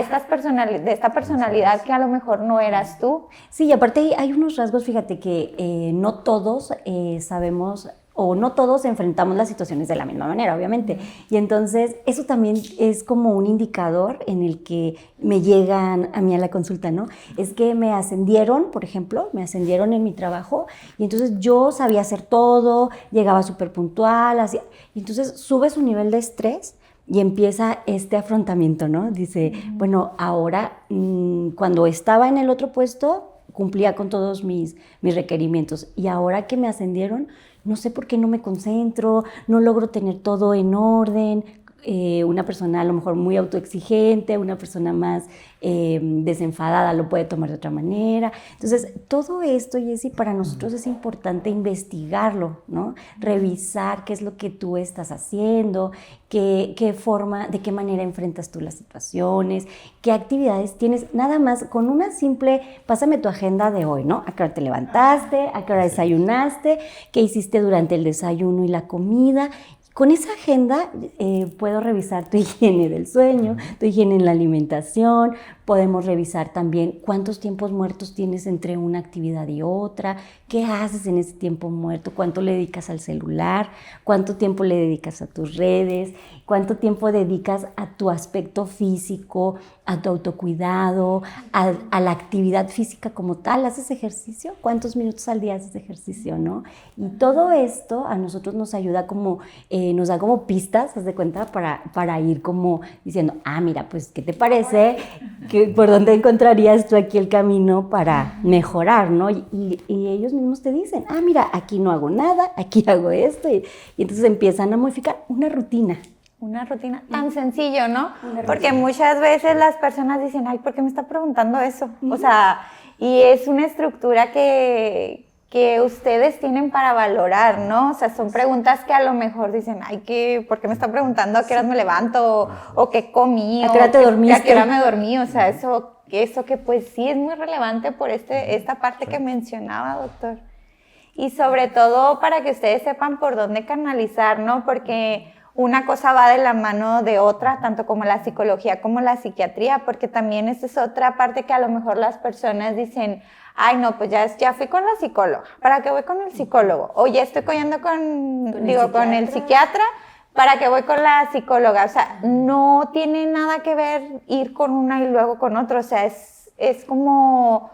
esta personalidad que a lo mejor no eras tú. Sí, y aparte hay unos rasgos, fíjate, que no todos sabemos... o no todos enfrentamos las situaciones de la misma manera, obviamente. Y entonces eso también es como un indicador en el que me llegan a mí a la consulta, ¿no? Es que me ascendieron, por ejemplo, en mi trabajo y entonces yo sabía hacer todo, llegaba súper puntual, y entonces sube su nivel de estrés y empieza este afrontamiento, ¿no? Dice, bueno, ahora cuando estaba en el otro puesto cumplía con todos mis requerimientos y ahora que me ascendieron, no sé por qué no me concentro, no logro tener todo en orden. Una persona a lo mejor muy autoexigente, una persona más desenfadada lo puede tomar de otra manera. Entonces, todo esto, Jessy, para nosotros es importante investigarlo, ¿no? Revisar qué es lo que tú estás haciendo, qué forma, de qué manera enfrentas tú las situaciones, qué actividades tienes, nada más con una simple, pásame tu agenda de hoy, ¿no? ¿A qué hora te levantaste? ¿A qué hora desayunaste? ¿Qué hiciste durante el desayuno y la comida? Con esa agenda puedo revisar tu higiene del sueño, tu higiene en la alimentación, podemos revisar también cuántos tiempos muertos tienes entre una actividad y otra, qué haces en ese tiempo muerto, cuánto le dedicas al celular, cuánto tiempo le dedicas a tus redes, cuánto tiempo dedicas a tu aspecto físico, a tu autocuidado, a la actividad física como tal. ¿Haces ejercicio? ¿Cuántos minutos al día haces ejercicio, no? Y todo esto a nosotros nos ayuda como, nos da como pistas, ¿haz de cuenta? Para ir como diciendo, mira, pues, ¿qué te parece? ¿Por dónde encontrarías tú aquí el camino para mejorar, no? Y ellos mismos te dicen, mira, aquí no hago nada, aquí hago esto. Y entonces empiezan a modificar una rutina. Una rutina tan sencillo, ¿no? Porque muchas veces las personas dicen, ¿por qué me está preguntando eso? O sea, y es una estructura que que ustedes tienen para valorar, ¿no? O sea, son preguntas que a lo mejor dicen, ay, ¿por qué me están preguntando a qué hora me levanto? O qué comí, ¿a qué hora te dormiste? ¿A qué hora me dormí? O sea, eso que pues sí es muy relevante por esta parte que mencionaba, doctor. Y sobre todo para que ustedes sepan por dónde canalizar, ¿no? Porque una cosa va de la mano de otra, tanto como la psicología como la psiquiatría, porque también esa es otra parte que a lo mejor las personas dicen, ay, no, pues ya fui con la psicóloga, ¿para qué voy con el psicólogo? O ya estoy yendo con el psiquiatra, ¿para qué voy con la psicóloga? O sea, no tiene nada que ver ir con una y luego con otra, o sea, es como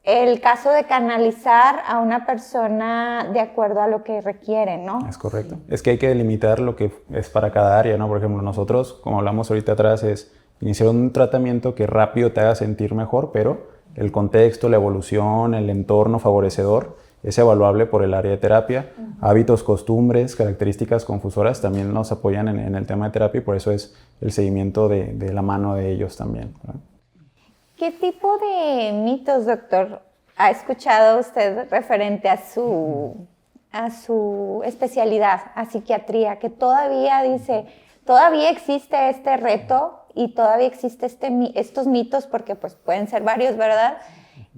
el caso de canalizar a una persona de acuerdo a lo que requiere, ¿no? Es correcto. Es que hay que delimitar lo que es para cada área, ¿no? Por ejemplo, nosotros, como hablamos ahorita atrás, es iniciar un tratamiento que rápido te haga sentir mejor, pero el contexto, la evolución, el entorno favorecedor es evaluable por el área de terapia. Hábitos, costumbres, características confusoras también nos apoyan en el tema de terapia y por eso es el seguimiento de la mano de ellos también, ¿no? ¿Qué tipo de mitos, doctor, ha escuchado usted referente a su especialidad, a psiquiatría, que todavía existe este reto y todavía existe estos mitos, porque pues pueden ser varios, ¿verdad?,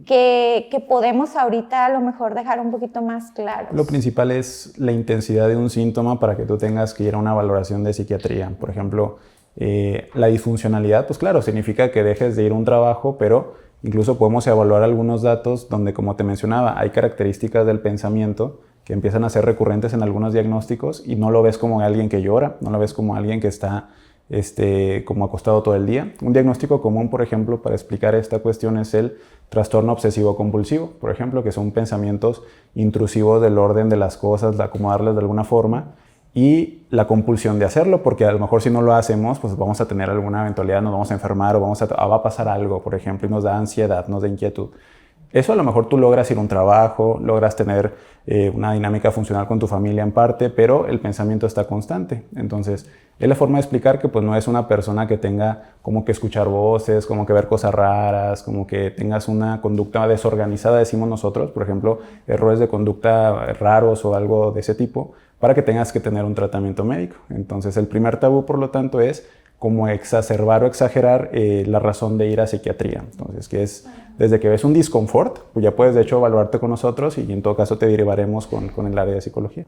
que podemos ahorita a lo mejor dejar un poquito más claros? Lo principal es la intensidad de un síntoma para que tú tengas que ir a una valoración de psiquiatría. Por ejemplo, la disfuncionalidad, pues claro, significa que dejes de ir a un trabajo, pero incluso podemos evaluar algunos datos donde, como te mencionaba, hay características del pensamiento que empiezan a ser recurrentes en algunos diagnósticos y no lo ves como alguien que llora, no lo ves como alguien que está como acostado todo el día. Un diagnóstico común, por ejemplo, para explicar esta cuestión es el trastorno obsesivo compulsivo, por ejemplo, que son pensamientos intrusivos del orden de las cosas, de acomodarlas de alguna forma, y la compulsión de hacerlo, porque a lo mejor si no lo hacemos, pues vamos a tener alguna eventualidad, nos vamos a enfermar o va a pasar algo, por ejemplo, y nos da ansiedad, nos da inquietud. Eso a lo mejor tú logras ir a un trabajo, logras tener una dinámica funcional con tu familia en parte, pero el pensamiento está constante. Entonces, es la forma de explicar que pues no es una persona que tenga como que escuchar voces, como que ver cosas raras, como que tengas una conducta desorganizada, decimos nosotros, por ejemplo, errores de conducta raros o algo de ese tipo, para que tengas que tener un tratamiento médico. Entonces, el primer tabú, por lo tanto, es como exacerbar o exagerar la razón de ir a psiquiatría. Entonces, que es desde que ves un disconfort, pues ya puedes de hecho evaluarte con nosotros y en todo caso te derivaremos con el área de psicología.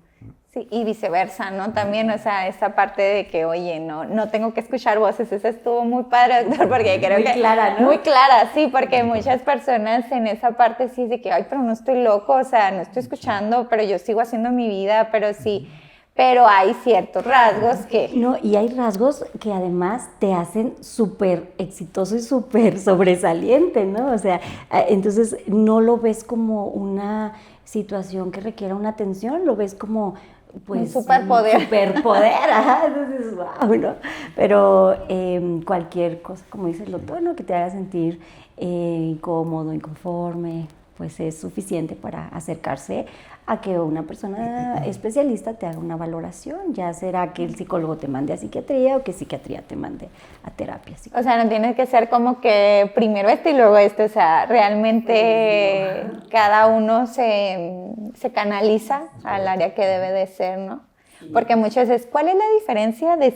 Sí, y viceversa, ¿no? También, o sea, esa parte de que, oye, no tengo que escuchar voces, esa estuvo muy padre, doctor, porque creo que... Muy clara, ¿no? Muy clara, sí, porque muchas personas en esa parte sí es de que, ay, pero no estoy loco, o sea, no estoy escuchando, pero yo sigo haciendo mi vida, pero sí... Pero hay ciertos rasgos que... No, y hay rasgos que además te hacen súper exitoso y súper sobresaliente, ¿no? O sea, entonces no lo ves como una situación que requiera una atención, lo ves como... pues, un superpoder. Un superpoder, ajá, entonces, wow, ¿no? Pero cualquier cosa, como dice el doctor, ¿no?, que te haga sentir incómodo, inconforme, pues es suficiente para acercarse a que una persona especialista te haga una valoración. Ya será que el psicólogo te mande a psiquiatría o que psiquiatría te mande a terapia. O sea, no tiene que ser como que primero esto y luego esto. O sea, realmente cada uno se canaliza al área que debe de ser, ¿no? Porque muchas veces, ¿cuál es la diferencia de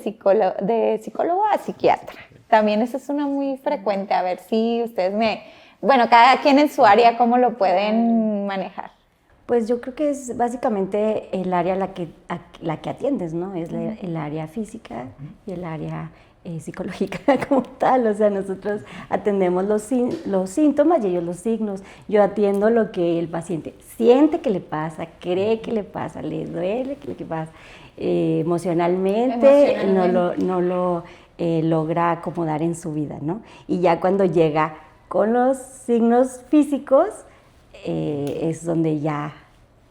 psicólogo a psiquiatra? También esa es una muy frecuente. A ver si ustedes bueno, cada quien en su área, ¿cómo lo pueden manejar? Pues yo creo que es básicamente el área a la que atiendes, ¿no? Es el área física y el área psicológica como tal. O sea, nosotros atendemos los síntomas y ellos los signos. Yo atiendo lo que el paciente siente que le pasa, cree que le pasa, le duele que le pasa. Emocionalmente no lo logra acomodar en su vida, ¿no? Y ya cuando llega con los signos físicos, es donde ya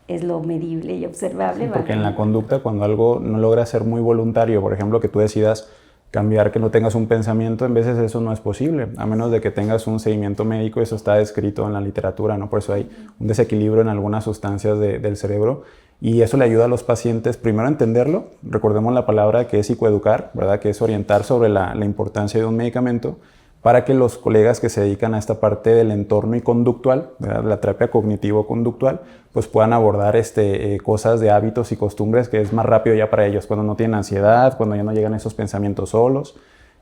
es lo medible y observable. Sí, porque en la conducta, cuando algo no logra ser muy voluntario, por ejemplo, que tú decidas cambiar, que no tengas un pensamiento, en veces eso no es posible, a menos de que tengas un seguimiento médico. Eso está descrito en la literatura, ¿no? Por eso hay un desequilibrio en algunas sustancias del cerebro y eso le ayuda a los pacientes primero a entenderlo. Recordemos la palabra que es psicoeducar, ¿verdad? Que es orientar sobre la importancia de un medicamento, para que los colegas que se dedican a esta parte del entorno y conductual, ¿verdad? La terapia cognitivo-conductual, pues puedan abordar cosas de hábitos y costumbres que es más rápido ya para ellos, cuando no tienen ansiedad, cuando ya no llegan esos pensamientos solos.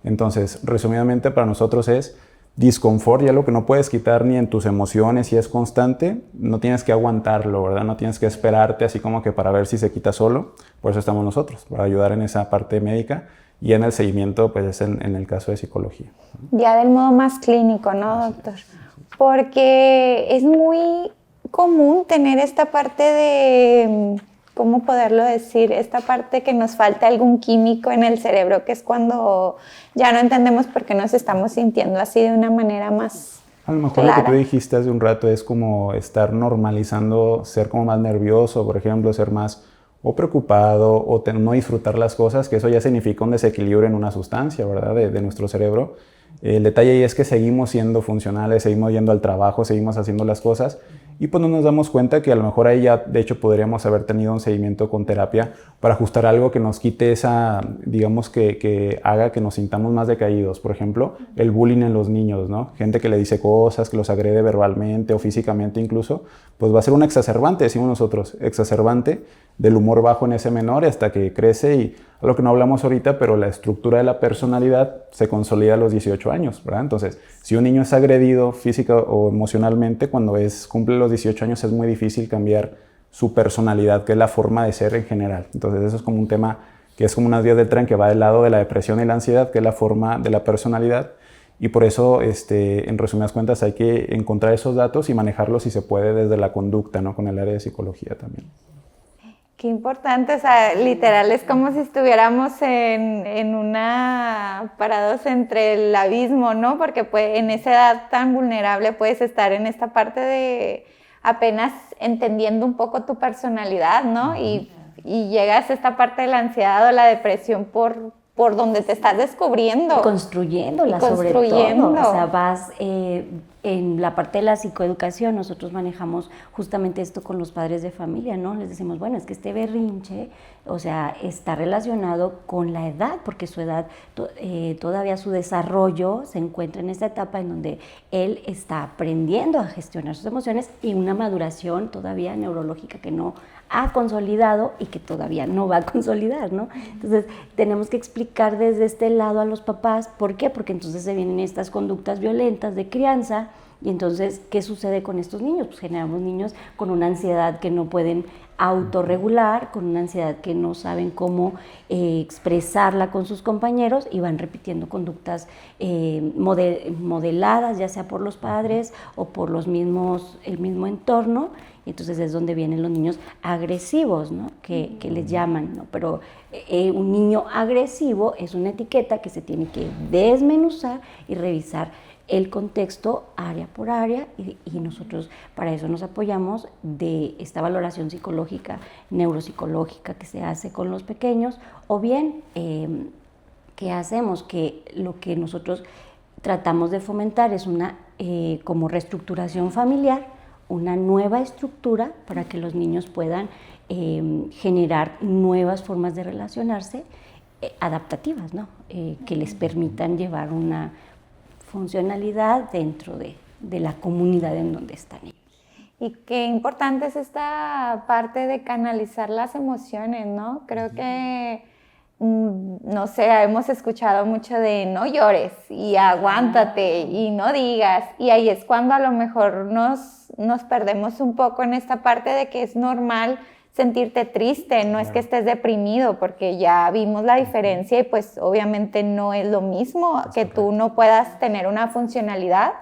Entonces, resumidamente para nosotros es disconfort, ya lo que no puedes quitar ni en tus emociones y es constante, no tienes que aguantarlo, ¿verdad? No tienes que esperarte así como que para ver si se quita solo, por eso estamos nosotros, para ayudar en esa parte médica. Y en el seguimiento, pues es en el caso de psicología. Ya del modo más clínico, ¿no, doctor? Porque es muy común tener esta parte de, ¿cómo poderlo decir? Esta parte que nos falta algún químico en el cerebro, que es cuando ya no entendemos por qué nos estamos sintiendo así de una manera más a lo mejor clara. Lo que tú dijiste hace un rato es como estar normalizando, ser como más nervioso, por ejemplo, ser más o preocupado o no disfrutar las cosas, que eso ya significa un desequilibrio en una sustancia, ¿verdad? De nuestro cerebro. El detalle ahí es que seguimos siendo funcionales, seguimos yendo al trabajo, seguimos haciendo las cosas y pues no nos damos cuenta que a lo mejor ahí ya de hecho podríamos haber tenido un seguimiento con terapia para ajustar algo que nos quite esa, digamos que haga que nos sintamos más decaídos. Por ejemplo, el bullying en los niños, ¿no? Gente que le dice cosas, que los agrede verbalmente o físicamente incluso, pues va a ser un exacerbante, decimos nosotros, exacerbante del humor bajo en ese menor hasta que crece y a lo que no hablamos ahorita, pero la estructura de la personalidad se consolida a los 18 años, ¿verdad? Entonces, si un niño es agredido física o emocionalmente, cuando cumple los 18 años es muy difícil cambiar su personalidad, que es la forma de ser en general. Entonces, eso es como un tema que es como unas vías del tren que va del lado de la depresión y la ansiedad, que es la forma de la personalidad. Y por eso, en resumidas cuentas, hay que encontrar esos datos y manejarlos si se puede desde la conducta, ¿no? Con el área de psicología también. Qué importante, o sea, literal es como si estuviéramos parados entre el abismo, ¿no? Porque en esa edad tan vulnerable puedes estar en esta parte de apenas entendiendo un poco tu personalidad, ¿no? Y llegas a esta parte de la ansiedad o la depresión por donde te estás descubriendo. Y construyéndola, sobre todo. O sea, vas en la parte de la psicoeducación, nosotros manejamos justamente esto con los padres de familia, ¿no? Les decimos, bueno, es que este berrinche, o sea, está relacionado con la edad, porque su edad, todavía su desarrollo se encuentra en esta etapa en donde él está aprendiendo a gestionar sus emociones y una maduración todavía neurológica que no ha consolidado y que todavía no va a consolidar, ¿no? Entonces, tenemos que explicar desde este lado a los papás, ¿por qué? Porque entonces se vienen estas conductas violentas de crianza y entonces, ¿qué sucede con estos niños? Pues generamos niños con una ansiedad que no pueden autorregular, con una ansiedad que no saben cómo expresarla con sus compañeros y van repitiendo conductas modeladas, ya sea por los padres o por el mismo entorno. Y entonces es donde vienen los niños agresivos, ¿no? que les llaman, ¿no? Pero un niño agresivo es una etiqueta que se tiene que desmenuzar y revisar el contexto área por área y nosotros para eso nos apoyamos de esta valoración psicológica, neuropsicológica que se hace con los pequeños o bien, ¿qué hacemos? Que lo que nosotros tratamos de fomentar es una como reestructuración familiar, una nueva estructura para que los niños puedan generar nuevas formas de relacionarse adaptativas, ¿no? Que les permitan llevar una funcionalidad dentro de la comunidad en donde están. Y qué importante es esta parte de canalizar las emociones, ¿no? Creo que, no sé, hemos escuchado mucho de no llores y aguántate y no digas. Y ahí es cuando a lo mejor nos perdemos un poco en esta parte de que es normal sentirte triste, no es que estés deprimido, porque ya vimos la diferencia y pues obviamente no es lo mismo que tú no puedas tener una funcionalidad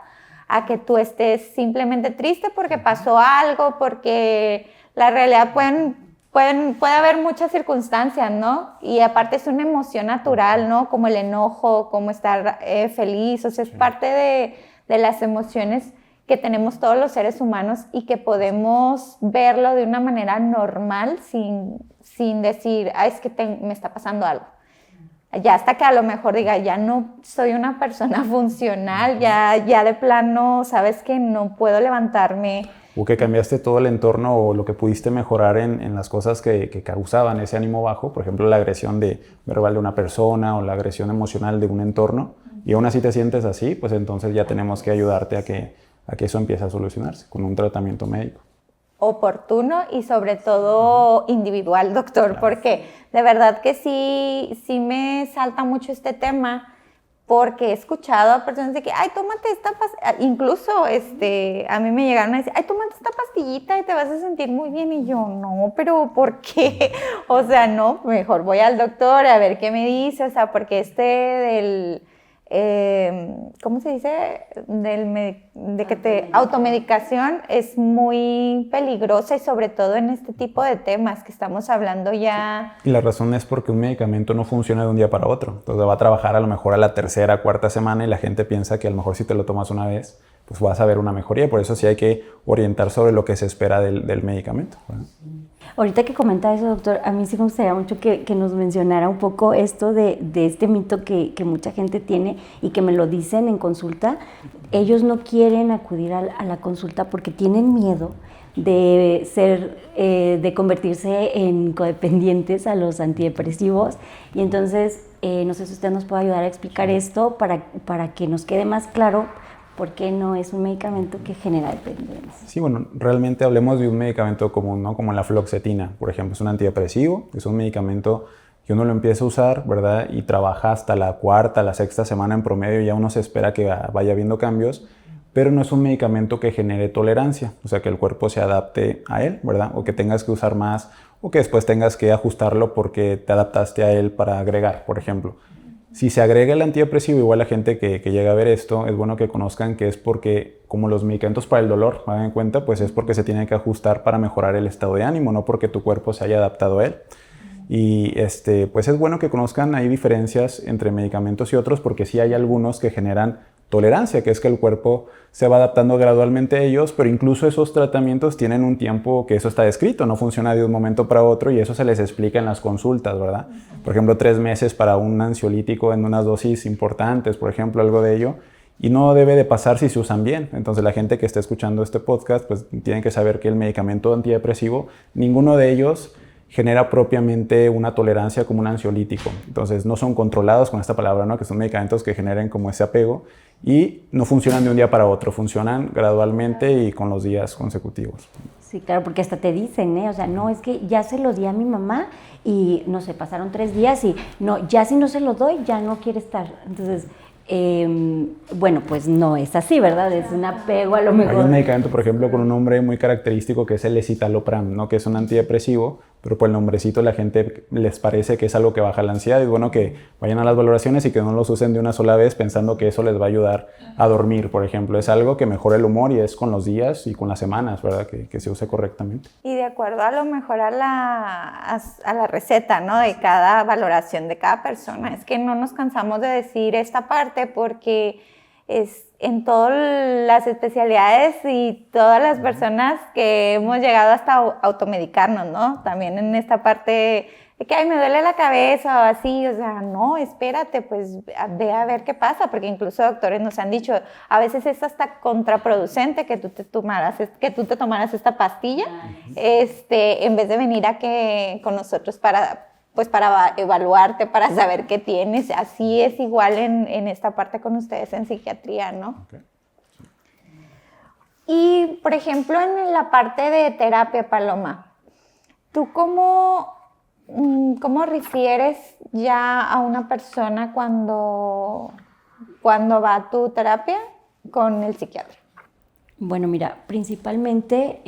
a que tú estés simplemente triste porque pasó algo, porque la realidad puede haber muchas circunstancias, ¿no? Y aparte es una emoción natural, ¿no? Como el enojo, como estar feliz, o sea, es parte de las emociones que tenemos todos los seres humanos y que podemos verlo de una manera normal sin decir, es que me está pasando algo. Ya hasta que a lo mejor diga, ya no soy una persona funcional, ya de plano, sabes que no puedo levantarme. O que cambiaste todo el entorno o lo que pudiste mejorar en las cosas que causaban ese ánimo bajo, por ejemplo, la agresión verbal de una persona o la agresión emocional de un entorno, y aún así te sientes así, pues entonces ya tenemos que ayudarte a que eso empiece a solucionarse con un tratamiento médico. Oportuno y sobre todo individual, doctor, claro. Porque de verdad que sí me salta mucho este tema, porque he escuchado a personas de que, ay, tómate esta pastilla, incluso a mí me llegaron a decir, ay, tómate esta pastillita y te vas a sentir muy bien, y yo, no, pero ¿por qué? O sea, no, mejor voy al doctor a ver qué me dice, o sea, porque ¿cómo se dice? Automedicación es muy peligrosa, y sobre todo en este tipo de temas que estamos hablando ya. Y la razón es porque un medicamento no funciona de un día para otro. Entonces va a trabajar a lo mejor a la tercera, cuarta semana, y la gente piensa que a lo mejor si te lo tomas una vez, pues vas a ver una mejoría. Por eso sí hay que orientar sobre lo que se espera del medicamento, ¿verdad? Ahorita que comenta eso, doctor, a mí sí me gustaría mucho que nos mencionara un poco esto de este mito que mucha gente tiene y que me lo dicen en consulta. Ellos no quieren acudir a la consulta porque tienen miedo de convertirse en codependientes a los antidepresivos, y entonces no sé si usted nos puede ayudar a explicar esto para que nos quede más claro por qué no es un medicamento que genera dependencia. Sí, bueno, realmente hablemos de un medicamento común, ¿no? Como la fluoxetina, por ejemplo, es un antidepresivo, es un medicamento que uno lo empieza a usar, ¿verdad? Y trabaja hasta la cuarta, la sexta semana en promedio, y ya uno se espera que vaya viendo cambios, pero no es un medicamento que genere tolerancia, o sea, que el cuerpo se adapte a él, ¿verdad? O que tengas que usar más, o que después tengas que ajustarlo porque te adaptaste a él para agregar, por ejemplo. Si se agrega el antidepresivo, igual la gente que llega a ver esto, es bueno que conozcan que es porque, como los medicamentos para el dolor, hagan en cuenta, pues es porque se tiene que ajustar para mejorar el estado de ánimo, no porque tu cuerpo se haya adaptado a él. Y pues es bueno que conozcan, hay diferencias entre medicamentos y otros, porque sí hay algunos que generan tolerancia, que es que el cuerpo se va adaptando gradualmente a ellos, pero incluso esos tratamientos tienen un tiempo que eso está descrito, no funciona de un momento para otro, y eso se les explica en las consultas, ¿verdad? Por ejemplo, 3 meses para un ansiolítico en unas dosis importantes, por ejemplo, algo de ello, y no debe de pasar si se usan bien. Entonces la gente que está escuchando este podcast, pues tiene que saber que el medicamento antidepresivo, ninguno de ellos genera propiamente una tolerancia como un ansiolítico. Entonces no son controlados con esta palabra, ¿no? Que son medicamentos que generen como ese apego, y no funcionan de un día para otro, funcionan gradualmente y con los días consecutivos. Sí, claro, porque hasta te dicen, o sea, no, es que ya se lo di a mi mamá y, no sé, pasaron 3 días y no, ya si no se lo doy, ya no quiere estar. Entonces, bueno, pues no es así, ¿verdad? Es un apego a lo mejor. Hay un medicamento, por ejemplo, con un nombre muy característico que es el escitalopram, ¿no? Que es un antidepresivo, pero por el nombrecito la gente les parece que es algo que baja la ansiedad. Es bueno que vayan a las valoraciones y que no los usen de una sola vez pensando que eso les va a ayudar a dormir, por ejemplo. Es algo que mejora el humor y es con los días y con las semanas, ¿verdad? Que se use correctamente. Y de acuerdo a lo mejor a la receta, ¿no? De cada valoración de cada persona. Es que no nos cansamos de decir esta parte porque es en todas las especialidades y todas las personas que hemos llegado hasta automedicarnos, ¿no? También en esta parte de que, ay, me duele la cabeza o así, o sea, no, espérate, pues ve a ver qué pasa, porque incluso doctores nos han dicho, a veces es hasta contraproducente que tú te tomaras esta pastilla, en vez de venir con nosotros para evaluarte, para saber qué tienes. Así es igual en esta parte con ustedes en psiquiatría, ¿no? Okay. Y, por ejemplo, en la parte de terapia, Paloma, ¿tú cómo refieres ya a una persona cuando va a tu terapia con el psiquiatra? Bueno, mira, principalmente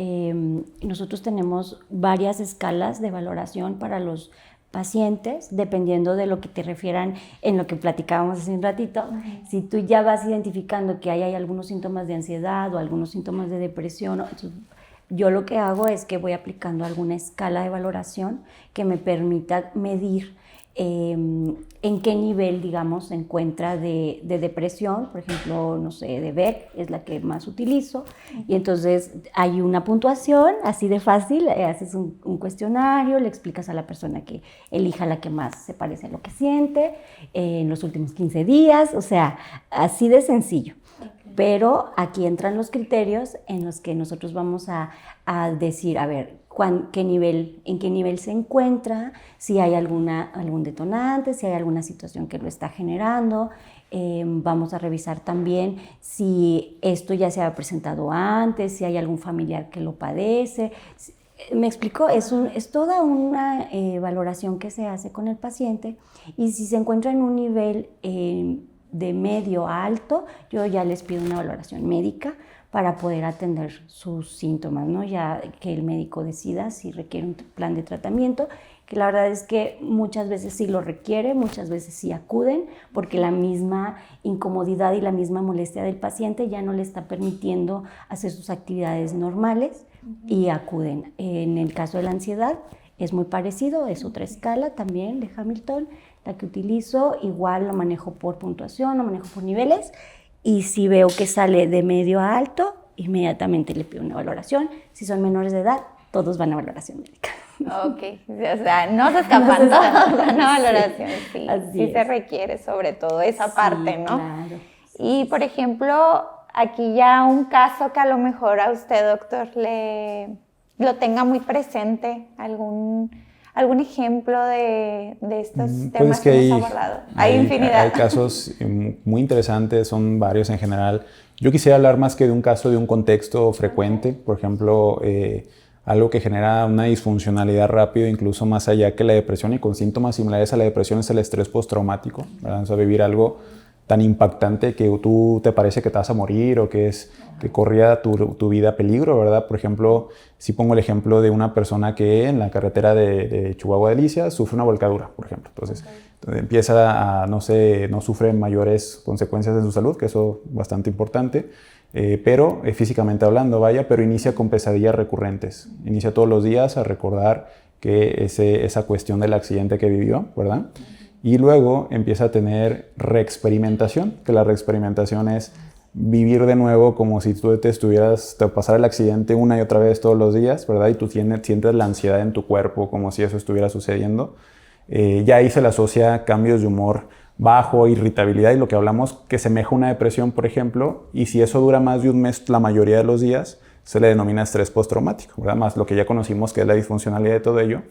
nosotros tenemos varias escalas de valoración para los pacientes, dependiendo de lo que te refieran en lo que platicábamos hace un ratito. Si tú ya vas identificando que hay algunos síntomas de ansiedad o algunos síntomas de depresión, yo lo que hago es que voy aplicando alguna escala de valoración que me permita medir en qué nivel, digamos, se encuentra de depresión. Por ejemplo, no sé, de Beck es la que más utilizo, y entonces hay una puntuación así de fácil, haces un cuestionario, le explicas a la persona que elija la que más se parece a lo que siente en los últimos 15 días, o sea, así de sencillo. pero aquí entran los criterios en los que nosotros vamos a decir, a ver, en qué nivel se encuentra, si hay algún detonante, si hay alguna situación que lo está generando. Vamos a revisar también si esto ya se ha presentado antes, si hay algún familiar que lo padece. ¿Me explico? Es toda una valoración que se hace con el paciente, y si se encuentra en un nivel de medio a alto, yo ya les pido una valoración médica para poder atender sus síntomas, ¿no? Ya que el médico decida si requiere un plan de tratamiento, que la verdad es que muchas veces sí lo requiere, muchas veces sí acuden, porque la misma incomodidad y la misma molestia del paciente ya no le está permitiendo hacer sus actividades normales y acuden. En el caso de la ansiedad es muy parecido, es otra escala también de Hamilton, la que utilizo, igual lo manejo por puntuación, lo manejo por niveles, y si veo que sale de medio a alto, inmediatamente le pido una valoración. Si son menores de edad, todos van a valoración médica. Ok, o sea, no se escapan todos de una valoración, sí, sí se requiere sobre todo esa parte, ¿no? Claro. Y, por ejemplo, aquí ya un caso que a lo mejor a usted, doctor, lo tenga muy presente, algún ejemplo de estos temas que hemos abordado. Hay infinidad. Hay casos muy interesantes, son varios en general. Yo quisiera hablar más que de un caso, de un contexto frecuente, por ejemplo, algo que genera una disfuncionalidad rápido, incluso más allá que la depresión, y con síntomas similares a la depresión, es el estrés postraumático, ¿verdad? O sea, vivir algo tan impactante que tú te parece que te vas a morir, o que corría tu vida a peligro, ¿verdad? Por ejemplo, si pongo el ejemplo de una persona que en la carretera de Chihuahua a Delicias sufre una volcadura, por ejemplo. Entonces empieza no sufre mayores consecuencias en su salud, que eso es bastante importante, pero físicamente hablando, pero inicia con pesadillas recurrentes. Inicia todos los días a recordar que esa cuestión del accidente que vivió, ¿verdad? Y luego empieza a tener reexperimentación, que la reexperimentación es vivir de nuevo como si tú te pasara el accidente una y otra vez todos los días, ¿verdad? Y tú sientes la ansiedad en tu cuerpo como si eso estuviera sucediendo. Ya ahí se le asocia cambios de humor bajo, irritabilidad, y lo que hablamos que semeja una depresión, por ejemplo, y si eso dura más de un mes la mayoría de los días, se le denomina estrés postraumático, ¿verdad? Más lo que ya conocimos que es la disfuncionalidad de todo ello.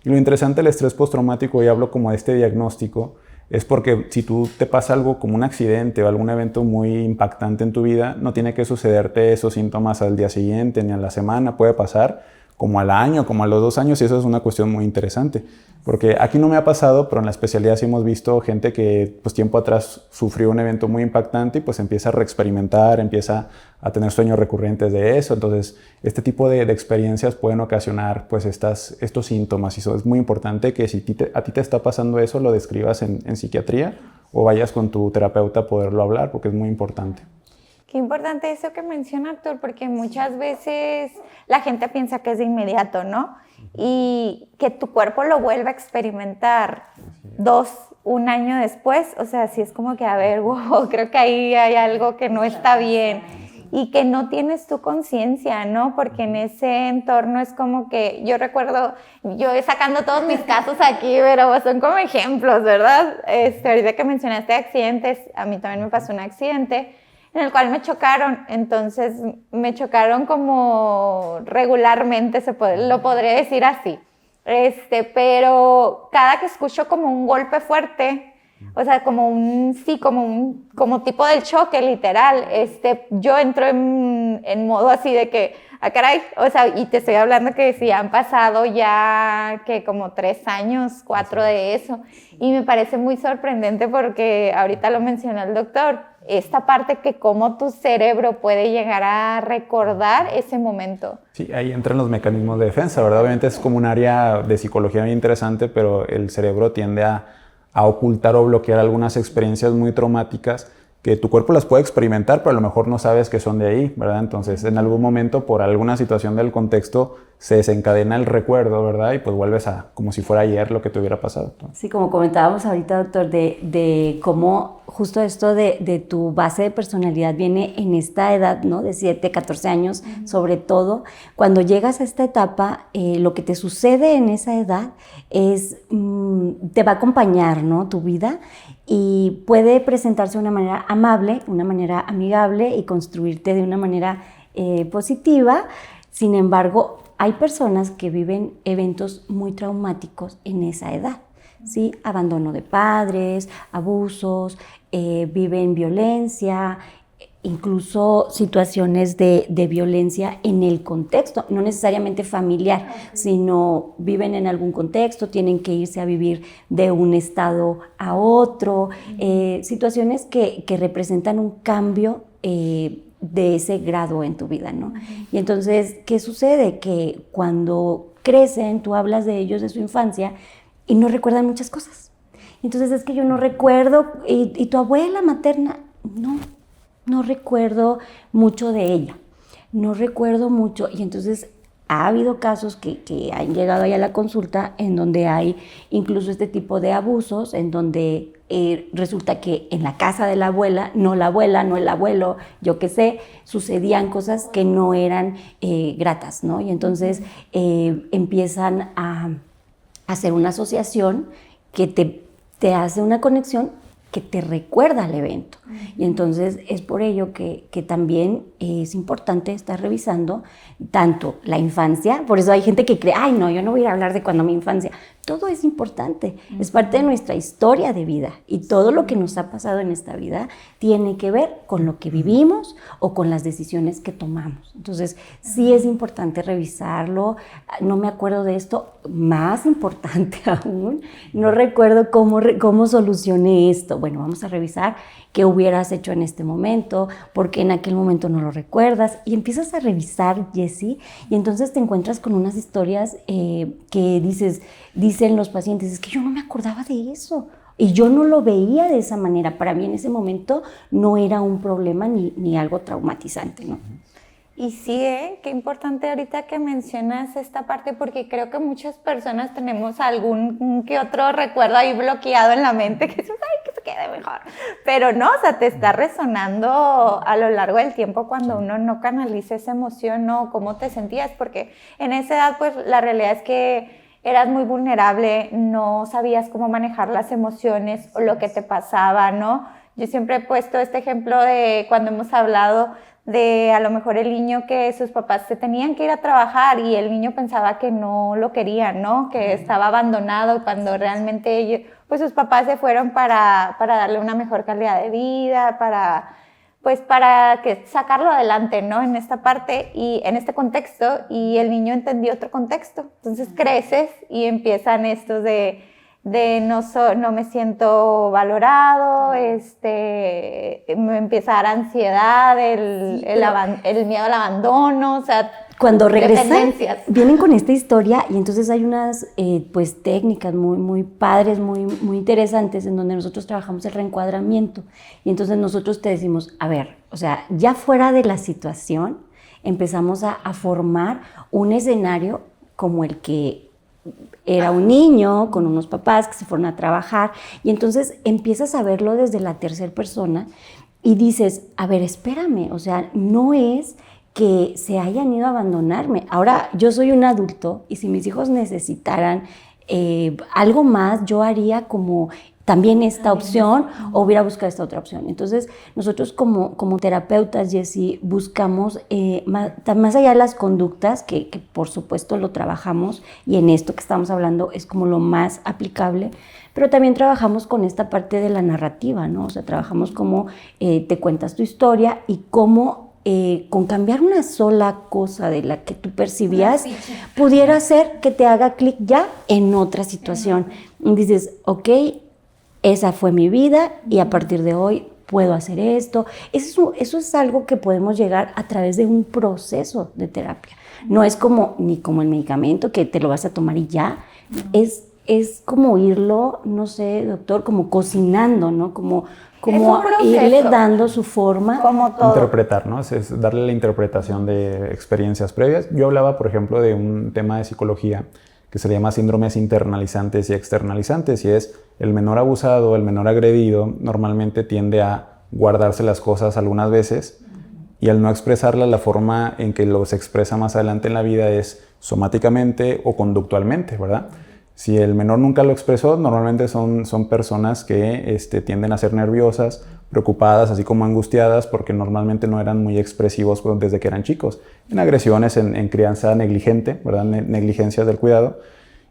Y lo interesante del estrés postraumático, y hablo como de este diagnóstico, es porque si tú te pasa algo como un accidente o algún evento muy impactante en tu vida, no tiene que sucederte esos síntomas al día siguiente ni a la semana, puede pasar como al año, como a los 2 años, y eso es una cuestión muy interesante. Porque aquí no me ha pasado, pero en la especialidad sí hemos visto gente que pues tiempo atrás sufrió un evento muy impactante y pues empieza a reexperimentar, empieza a tener sueños recurrentes de eso. Entonces, este tipo de experiencias pueden ocasionar pues estos síntomas, y eso es muy importante que si a ti te está pasando eso, lo describas en psiquiatría o vayas con tu terapeuta a poderlo hablar, porque es muy importante. Qué importante eso que menciona Artur, porque muchas veces la gente piensa que es de inmediato, ¿no? Y que tu cuerpo lo vuelva a experimentar 1 año después, o sea, sí es como que, a ver, wow, creo que ahí hay algo que no está bien, y que no tienes tu conciencia, ¿no? Porque en ese entorno es como que, yo recuerdo, yo sacando todos mis casos aquí, pero son como ejemplos, ¿verdad? Ahorita que mencionaste accidentes, a mí también me pasó un accidente en el cual me chocaron, entonces me chocaron como regularmente, lo podré decir así, pero cada que escucho como un golpe fuerte, o sea, como tipo del choque literal, yo entro en modo así de que, caray, o sea, y te estoy hablando que sí han pasado ya que como 3 años, 4 de eso, y me parece muy sorprendente porque ahorita lo mencionó el doctor, esta parte que cómo tu cerebro puede llegar a recordar ese momento. Sí, ahí entran los mecanismos de defensa, ¿verdad? Obviamente es como un área de psicología muy interesante, pero el cerebro tiende a ocultar o bloquear algunas experiencias muy traumáticas que tu cuerpo las puede experimentar, pero a lo mejor no sabes que son de ahí, ¿verdad? Entonces, en algún momento, por alguna situación del contexto, se desencadena el recuerdo, ¿verdad? Y pues vuelves a como si fuera ayer lo que te hubiera pasado, ¿no? Sí, como comentábamos ahorita, doctor, de cómo justo esto de tu base de personalidad viene en esta edad, ¿no? De 7, 14 años, sobre todo. Cuando llegas a esta etapa, lo que te sucede en esa edad es, te va a acompañar, ¿no? Tu vida, y puede presentarse de una manera amable, una manera amigable y construirte de una manera positiva. Sin embargo, hay personas que viven eventos muy traumáticos en esa edad, ¿sí? Abandono de padres, abusos, viven violencia, incluso situaciones de violencia en el contexto, no necesariamente familiar, sino viven en algún contexto, tienen que irse a vivir de un estado a otro, situaciones que representan un cambio de ese grado en tu vida, ¿no? Y entonces, ¿qué sucede? Que cuando crecen, tú hablas de ellos, de su infancia, y no recuerdan muchas cosas. Entonces, es que yo no recuerdo, y tu abuela materna, no recuerdo mucho de ella, no recuerdo mucho. Y entonces ha habido casos que han llegado ahí a la consulta en donde hay incluso este tipo de abusos, en donde resulta que en la casa de la abuela, no el abuelo, yo qué sé, sucedían cosas que no eran gratas, ¿no? Y entonces empiezan a hacer una asociación que te hace una conexión que te recuerda al evento. Y entonces es por ello que también es importante estar revisando tanto la infancia. Por eso hay gente que cree, ay no, yo no voy a ir a hablar de cuando mi infancia. Todo es importante, es parte de nuestra historia de vida, y todo lo que nos ha pasado en esta vida tiene que ver con lo que vivimos o con las decisiones que tomamos. Entonces sí es importante revisarlo. No me acuerdo de esto, más importante aún, no recuerdo cómo solucioné esto. Bueno, vamos a revisar qué hubieras hecho en este momento, por qué en aquel momento no lo recuerdas, y empiezas a revisar, Jessie, y entonces te encuentras con unas historias que dicen los pacientes, es que yo no me acordaba de eso, y yo no lo veía de esa manera. Para mí en ese momento no era un problema ni algo traumatizante, ¿no? Y sí, qué importante ahorita que mencionas esta parte, porque creo que muchas personas tenemos algún que otro recuerdo ahí bloqueado en la mente, que dices, ay, que se quede mejor. Pero no, o sea, te está resonando a lo largo del tiempo cuando uno no canaliza esa emoción, ¿no? ¿Cómo te sentías? Porque en esa edad, pues, la realidad es que eras muy vulnerable, no sabías cómo manejar las emociones o lo que te pasaba, ¿no? Yo siempre he puesto este ejemplo de cuando hemos hablado de a lo mejor el niño que sus papás se tenían que ir a trabajar y el niño pensaba que no lo querían, ¿no? Que estaba abandonado, cuando realmente ellos, pues sus papás se fueron para darle una mejor calidad de vida, para que sacarlo adelante, ¿no? En esta parte y en este contexto, y el niño entendió otro contexto. Entonces creces y empiezan estos de no me siento valorado, me empieza a dar ansiedad, el miedo al abandono, o sea, cuando regresan, vienen con esta historia, y entonces hay unas pues técnicas muy padres, muy interesantes, en donde nosotros trabajamos el reencuadramiento. Y entonces nosotros te decimos, a ver, o sea, ya fuera de la situación, empezamos a formar un escenario como el que era un niño con unos papás que se fueron a trabajar, y entonces empiezas a verlo desde la tercera persona y dices, a ver, espérame, o sea, no es que se hayan ido a abandonarme. Ahora yo soy un adulto, y si mis hijos necesitaran algo más, yo haría como también esta opción, o hubiera buscado esta otra opción. Entonces, nosotros como terapeutas, Jessie, buscamos, más allá de las conductas, que por supuesto lo trabajamos, y en esto que estamos hablando es como lo más aplicable, pero también trabajamos con esta parte de la narrativa, ¿no? O sea, trabajamos cómo te cuentas tu historia, y cómo con cambiar una sola cosa de la que tú percibías, pudiera hacer que te haga clic ya en otra situación. Y dices, ok, esa fue mi vida, y a partir de hoy puedo hacer esto. Eso es algo que podemos llegar a través de un proceso de terapia. No es ni como el medicamento que te lo vas a tomar y ya. Es como irlo, no sé, doctor, como cocinando, ¿no? Como irle dando su forma. Como todo. Interpretar, ¿no? Es darle la interpretación de experiencias previas. Yo hablaba, por ejemplo, de un tema de psicología que se le llama síndromes internalizantes y externalizantes, y es el menor abusado, el menor agredido, normalmente tiende a guardarse las cosas algunas veces, y al no expresarlas, la forma en que los expresa más adelante en la vida es somáticamente o conductualmente, ¿verdad? Si el menor nunca lo expresó, normalmente son personas que tienden a ser nerviosas, preocupadas, así como angustiadas, porque normalmente no eran muy expresivos desde que eran chicos. En agresiones, en crianza negligente, ¿verdad? Negligencias del cuidado.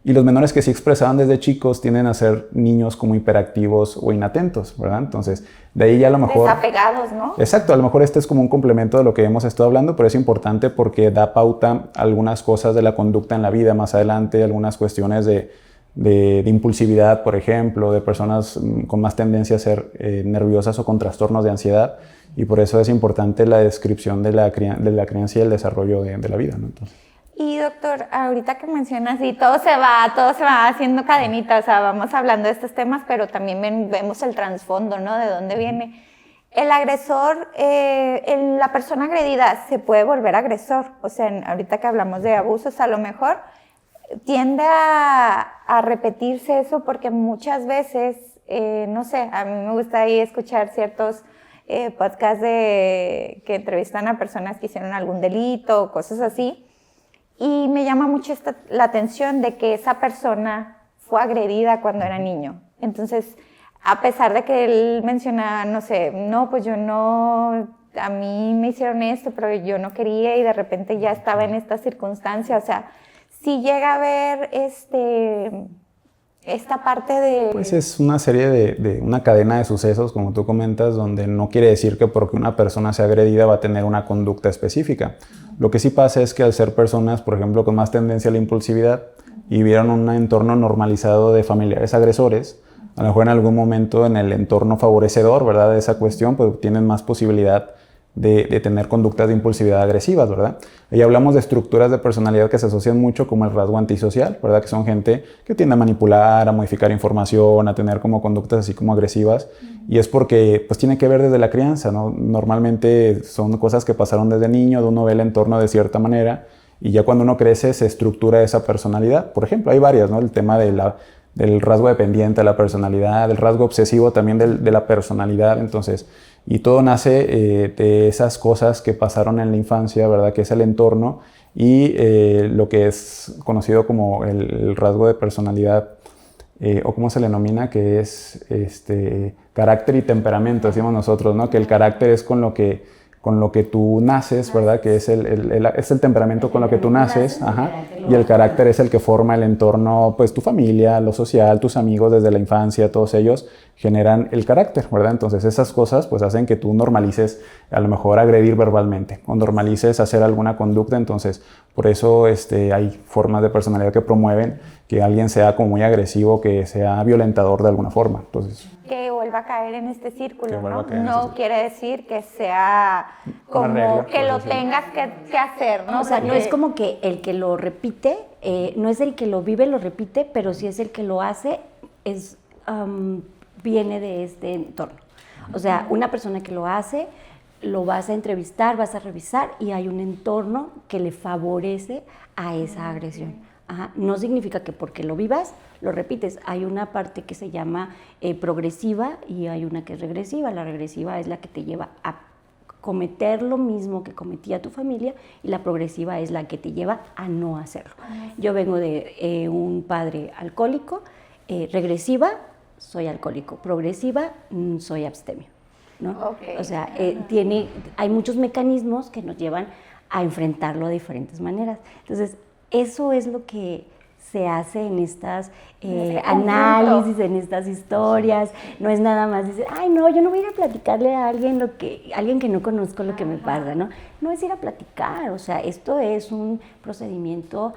Y los menores que sí expresaban desde chicos tienden a ser niños como hiperactivos o inatentos, ¿verdad? Entonces, de ahí ya a lo mejor... Desapegados, ¿no? Exacto, a lo mejor este es como un complemento de lo que hemos estado hablando, pero es importante porque da pauta a algunas cosas de la conducta en la vida más adelante, algunas cuestiones de impulsividad, por ejemplo, de personas con más tendencia a ser nerviosas o con trastornos de ansiedad, y por eso es importante la descripción de la crianza y el desarrollo de la vida, ¿no? Entonces, y doctor, ahorita que mencionas, y todo se va haciendo cadenita, o sea, vamos hablando de estos temas, pero también vemos el trasfondo, ¿no? De dónde viene. El agresor, la persona agredida se puede volver agresor, o sea, ahorita que hablamos de abusos, a lo mejor tiende a repetirse eso porque muchas veces, no sé, a mí me gusta ahí escuchar ciertos podcasts que entrevistan a personas que hicieron algún delito o cosas así, y me llama mucho la atención de que esa persona fue agredida cuando era niño. Entonces, a pesar de que él mencionaba, no sé, no, pues yo no, a mí me hicieron esto, pero yo no quería y de repente ya estaba en esta circunstancia, o sea, si llega a ver esta parte de... pues es una serie de una cadena de sucesos, como tú comentas, donde no quiere decir que porque una persona sea agredida va a tener una conducta específica. Lo que sí pasa es que al ser personas, por ejemplo, con más tendencia a la impulsividad y vieron un entorno normalizado de familiares agresores, a lo mejor en algún momento en el entorno favorecedor, ¿verdad?, de esa cuestión, pues tienen más posibilidad de tener conductas de impulsividad agresivas, ¿verdad? Ahí hablamos de estructuras de personalidad que se asocian mucho como el rasgo antisocial, ¿verdad? Que son gente que tiende a manipular, a modificar información, a tener como conductas así como agresivas, y es porque pues tiene que ver desde la crianza, ¿no? Normalmente son cosas que pasaron desde niño, uno ve el entorno de cierta manera, y ya cuando uno crece se estructura esa personalidad. Por ejemplo, hay varias, ¿no? El tema del rasgo dependiente de la personalidad, del rasgo obsesivo también de la personalidad, entonces... Y todo nace de esas cosas que pasaron en la infancia, ¿verdad? Que es el entorno y lo que es conocido como el rasgo de personalidad, o cómo se le denomina, que es carácter y temperamento, decimos nosotros, ¿no? Que el carácter es con lo que tú naces, ¿verdad? Que es el temperamento con lo que tú naces, ajá, y el carácter es el que forma el entorno, pues tu familia, lo social, tus amigos desde la infancia, todos ellos generan el carácter, ¿verdad? Entonces esas cosas pues hacen que tú normalices a lo mejor agredir verbalmente o normalices hacer alguna conducta, entonces por eso hay formas de personalidad que promueven que alguien sea como muy agresivo, que sea violentador de alguna forma, entonces... Que vuelva a caer en este círculo, ¿no? No quiere decir que sea como regla, que lo tengas que hacer, ¿no? O sea, no es como que el que lo repite, no es el que lo vive, lo repite, pero si es el que lo hace, viene de este entorno. O sea, una persona que lo hace, lo vas a entrevistar, vas a revisar y hay un entorno que le favorece a esa agresión. Ajá. No significa que porque lo vivas, lo repites. Hay una parte que se llama progresiva y hay una que es regresiva. La regresiva es la que te lleva a cometer lo mismo que cometía tu familia y la progresiva es la que te lleva a no hacerlo. Yo vengo de un padre alcohólico, regresiva, soy alcohólico, progresiva, soy abstemio, ¿no? Okay. O sea, hay muchos mecanismos que nos llevan a enfrentarlo de diferentes maneras. Entonces, eso es lo que se hace en estas análisis, en estas historias. No es nada más decir, ay, no, yo no voy a ir a platicarle a alguien alguien que no conozco lo que me pasa, ¿no? No es ir a platicar, o sea, esto es un procedimiento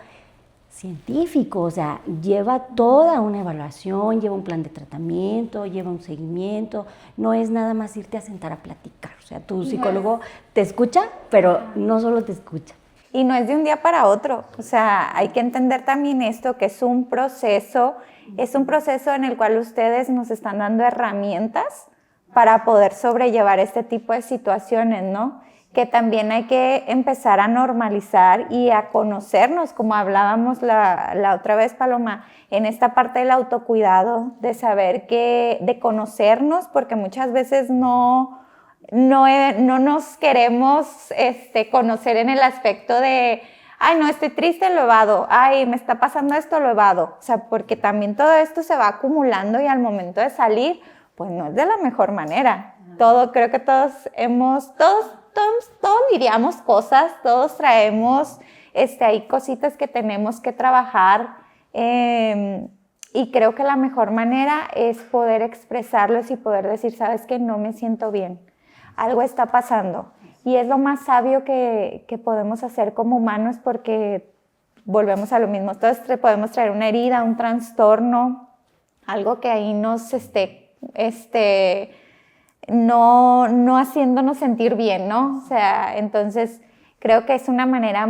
científico, o sea, lleva toda una evaluación, lleva un plan de tratamiento, lleva un seguimiento, no es nada más irte a sentar a platicar, o sea, tu psicólogo te escucha, pero no solo te escucha. Y no es de un día para otro, o sea, hay que entender también esto, que es un proceso en el cual ustedes nos están dando herramientas para poder sobrellevar este tipo de situaciones, ¿no? que también hay que empezar a normalizar y a conocernos, como hablábamos la otra vez, Paloma, en esta parte del autocuidado, de saber de conocernos, porque muchas veces no nos queremos conocer en el aspecto de, ay, no, estoy triste, lo evado, ay, me está pasando esto, lo evado. O sea, porque también todo esto se va acumulando y al momento de salir, pues no es de la mejor manera. Creo que todos lidiamos cosas, todos traemos hay cositas que tenemos que trabajar, y creo que la mejor manera es poder expresarlos y poder decir, sabes que no me siento bien, algo está pasando, y es lo más sabio que podemos hacer como humanos, porque volvemos a lo mismo, todos podemos traer una herida, un trastorno, algo que ahí nos no haciéndonos sentir bien, ¿no? O sea, entonces creo que es una manera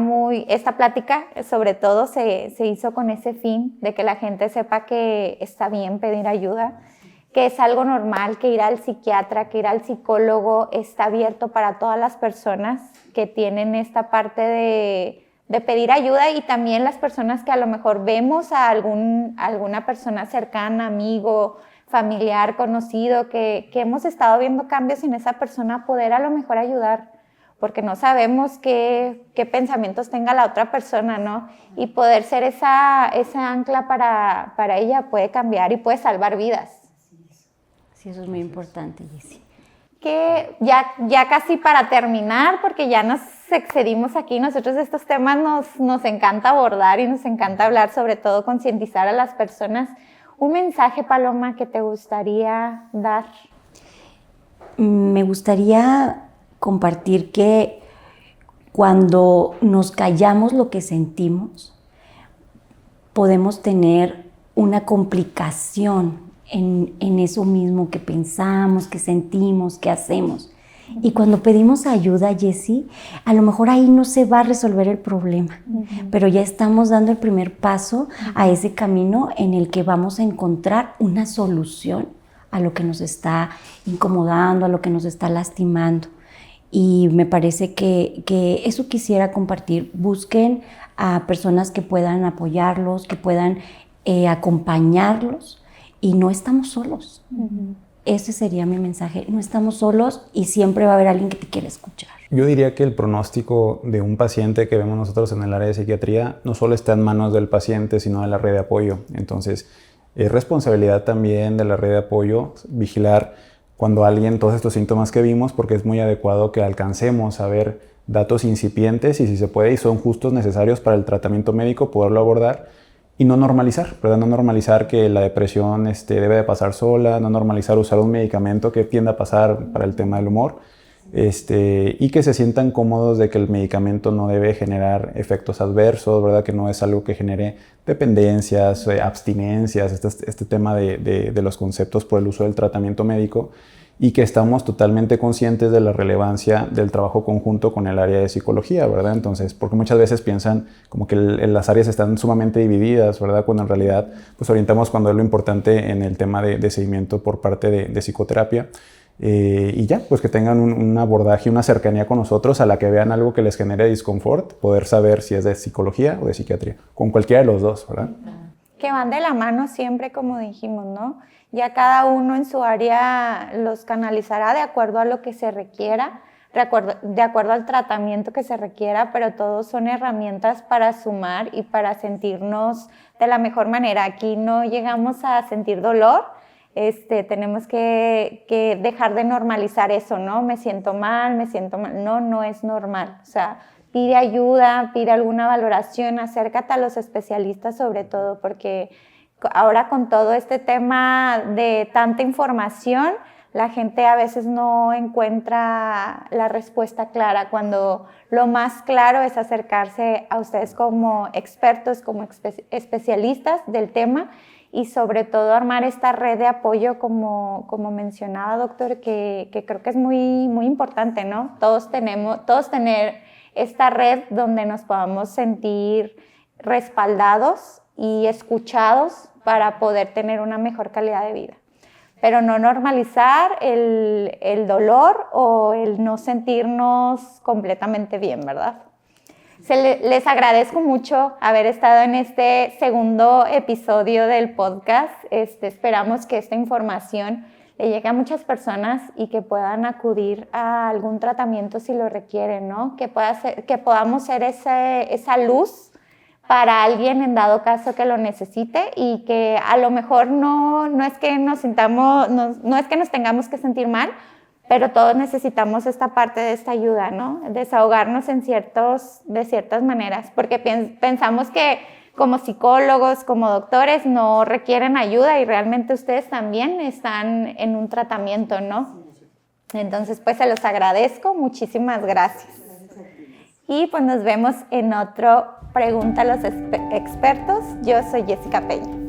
esta plática sobre todo se hizo con ese fin de que la gente sepa que está bien pedir ayuda, que es algo normal, que ir al psiquiatra, que ir al psicólogo está abierto para todas las personas que tienen esta parte de pedir ayuda, y también las personas que a lo mejor vemos a alguna persona cercana, amigo, familiar, conocido, que hemos estado viendo cambios en esa persona, poder a lo mejor ayudar, porque no sabemos qué pensamientos tenga la otra persona, ¿no? Y poder ser esa ancla para ella puede cambiar y puede salvar vidas. Sí, eso es muy importante, Jessy. Que ya casi para terminar, porque ya nos excedimos aquí, nosotros estos temas nos encanta abordar y nos encanta hablar, sobre todo concientizar a las personas. ¿Un mensaje, Paloma, que te gustaría dar? Me gustaría compartir que cuando nos callamos lo que sentimos, podemos tener una complicación en eso mismo que pensamos, que sentimos, que hacemos. Y cuando pedimos ayuda, Jessy, a lo mejor ahí no se va a resolver el problema, pero ya estamos dando el primer paso a ese camino en el que vamos a encontrar una solución a lo que nos está incomodando, a lo que nos está lastimando. Y me parece que eso quisiera compartir. Busquen a personas que puedan apoyarlos, que puedan acompañarlos, y no estamos solos. Ese sería mi mensaje. No estamos solos y siempre va a haber alguien que te quiera escuchar. Yo diría que el pronóstico de un paciente que vemos nosotros en el área de psiquiatría no solo está en manos del paciente, sino de la red de apoyo. Entonces, es responsabilidad también de la red de apoyo vigilar cuando alguien, todos estos síntomas que vimos, porque es muy adecuado que alcancemos a ver datos incipientes y, si se puede y son justos, necesarios para el tratamiento médico, poderlo abordar. Y no normalizar, ¿verdad? No normalizar que la depresión debe de pasar sola, no normalizar usar un medicamento que tiende a pasar para el tema del humor, y que se sientan cómodos de que el medicamento no debe generar efectos adversos, ¿verdad? Que no es algo que genere dependencias, abstinencias, este tema de los conceptos por el uso del tratamiento médico, y que estamos totalmente conscientes de la relevancia del trabajo conjunto con el área de psicología, ¿verdad? Entonces, porque muchas veces piensan como que las áreas están sumamente divididas, ¿verdad? Cuando en realidad pues orientamos cuando es lo importante en el tema de seguimiento por parte de psicoterapia. Y ya, pues que tengan un abordaje, una cercanía con nosotros a la que vean algo que les genere disconfort, poder saber si es de psicología o de psiquiatría, con cualquiera de los dos, ¿verdad? Que van de la mano siempre, como dijimos, ¿no? Ya cada uno en su área los canalizará de acuerdo a lo que se requiera, de acuerdo al tratamiento que se requiera, pero todos son herramientas para sumar y para sentirnos de la mejor manera. Aquí no llegamos a sentir dolor, tenemos que dejar de normalizar eso, ¿no? Me siento mal. No es normal. O sea, pide ayuda, pide alguna valoración, acércate a los especialistas sobre todo, porque ahora con todo este tema de tanta información, la gente a veces no encuentra la respuesta clara, cuando lo más claro es acercarse a ustedes como expertos, como especialistas del tema, y sobre todo armar esta red de apoyo como mencionaba, doctor, que creo que es muy, muy importante, ¿no? Todos tener esta red donde nos podamos sentir respaldados y escuchados para poder tener una mejor calidad de vida. pero no normalizar el dolor o el no sentirnos completamente bien, ¿verdad? Les agradezco mucho haber estado en este segundo episodio del podcast. Esperamos que esta información le llegue a muchas personas y que puedan acudir a algún tratamiento si lo requieren, ¿no? Que podamos ser esa luz para alguien en dado caso que lo necesite, y que a lo mejor no es que nos tengamos que sentir mal, pero todos necesitamos esta parte de esta ayuda, ¿no? Desahogarnos de ciertas maneras, porque pensamos que como psicólogos, como doctores, no requieren ayuda, y realmente ustedes también están en un tratamiento, ¿no? Entonces, pues se los agradezco, muchísimas gracias. Y pues nos vemos en otro Pregunta a los expertos. Yo soy Jessica Peña.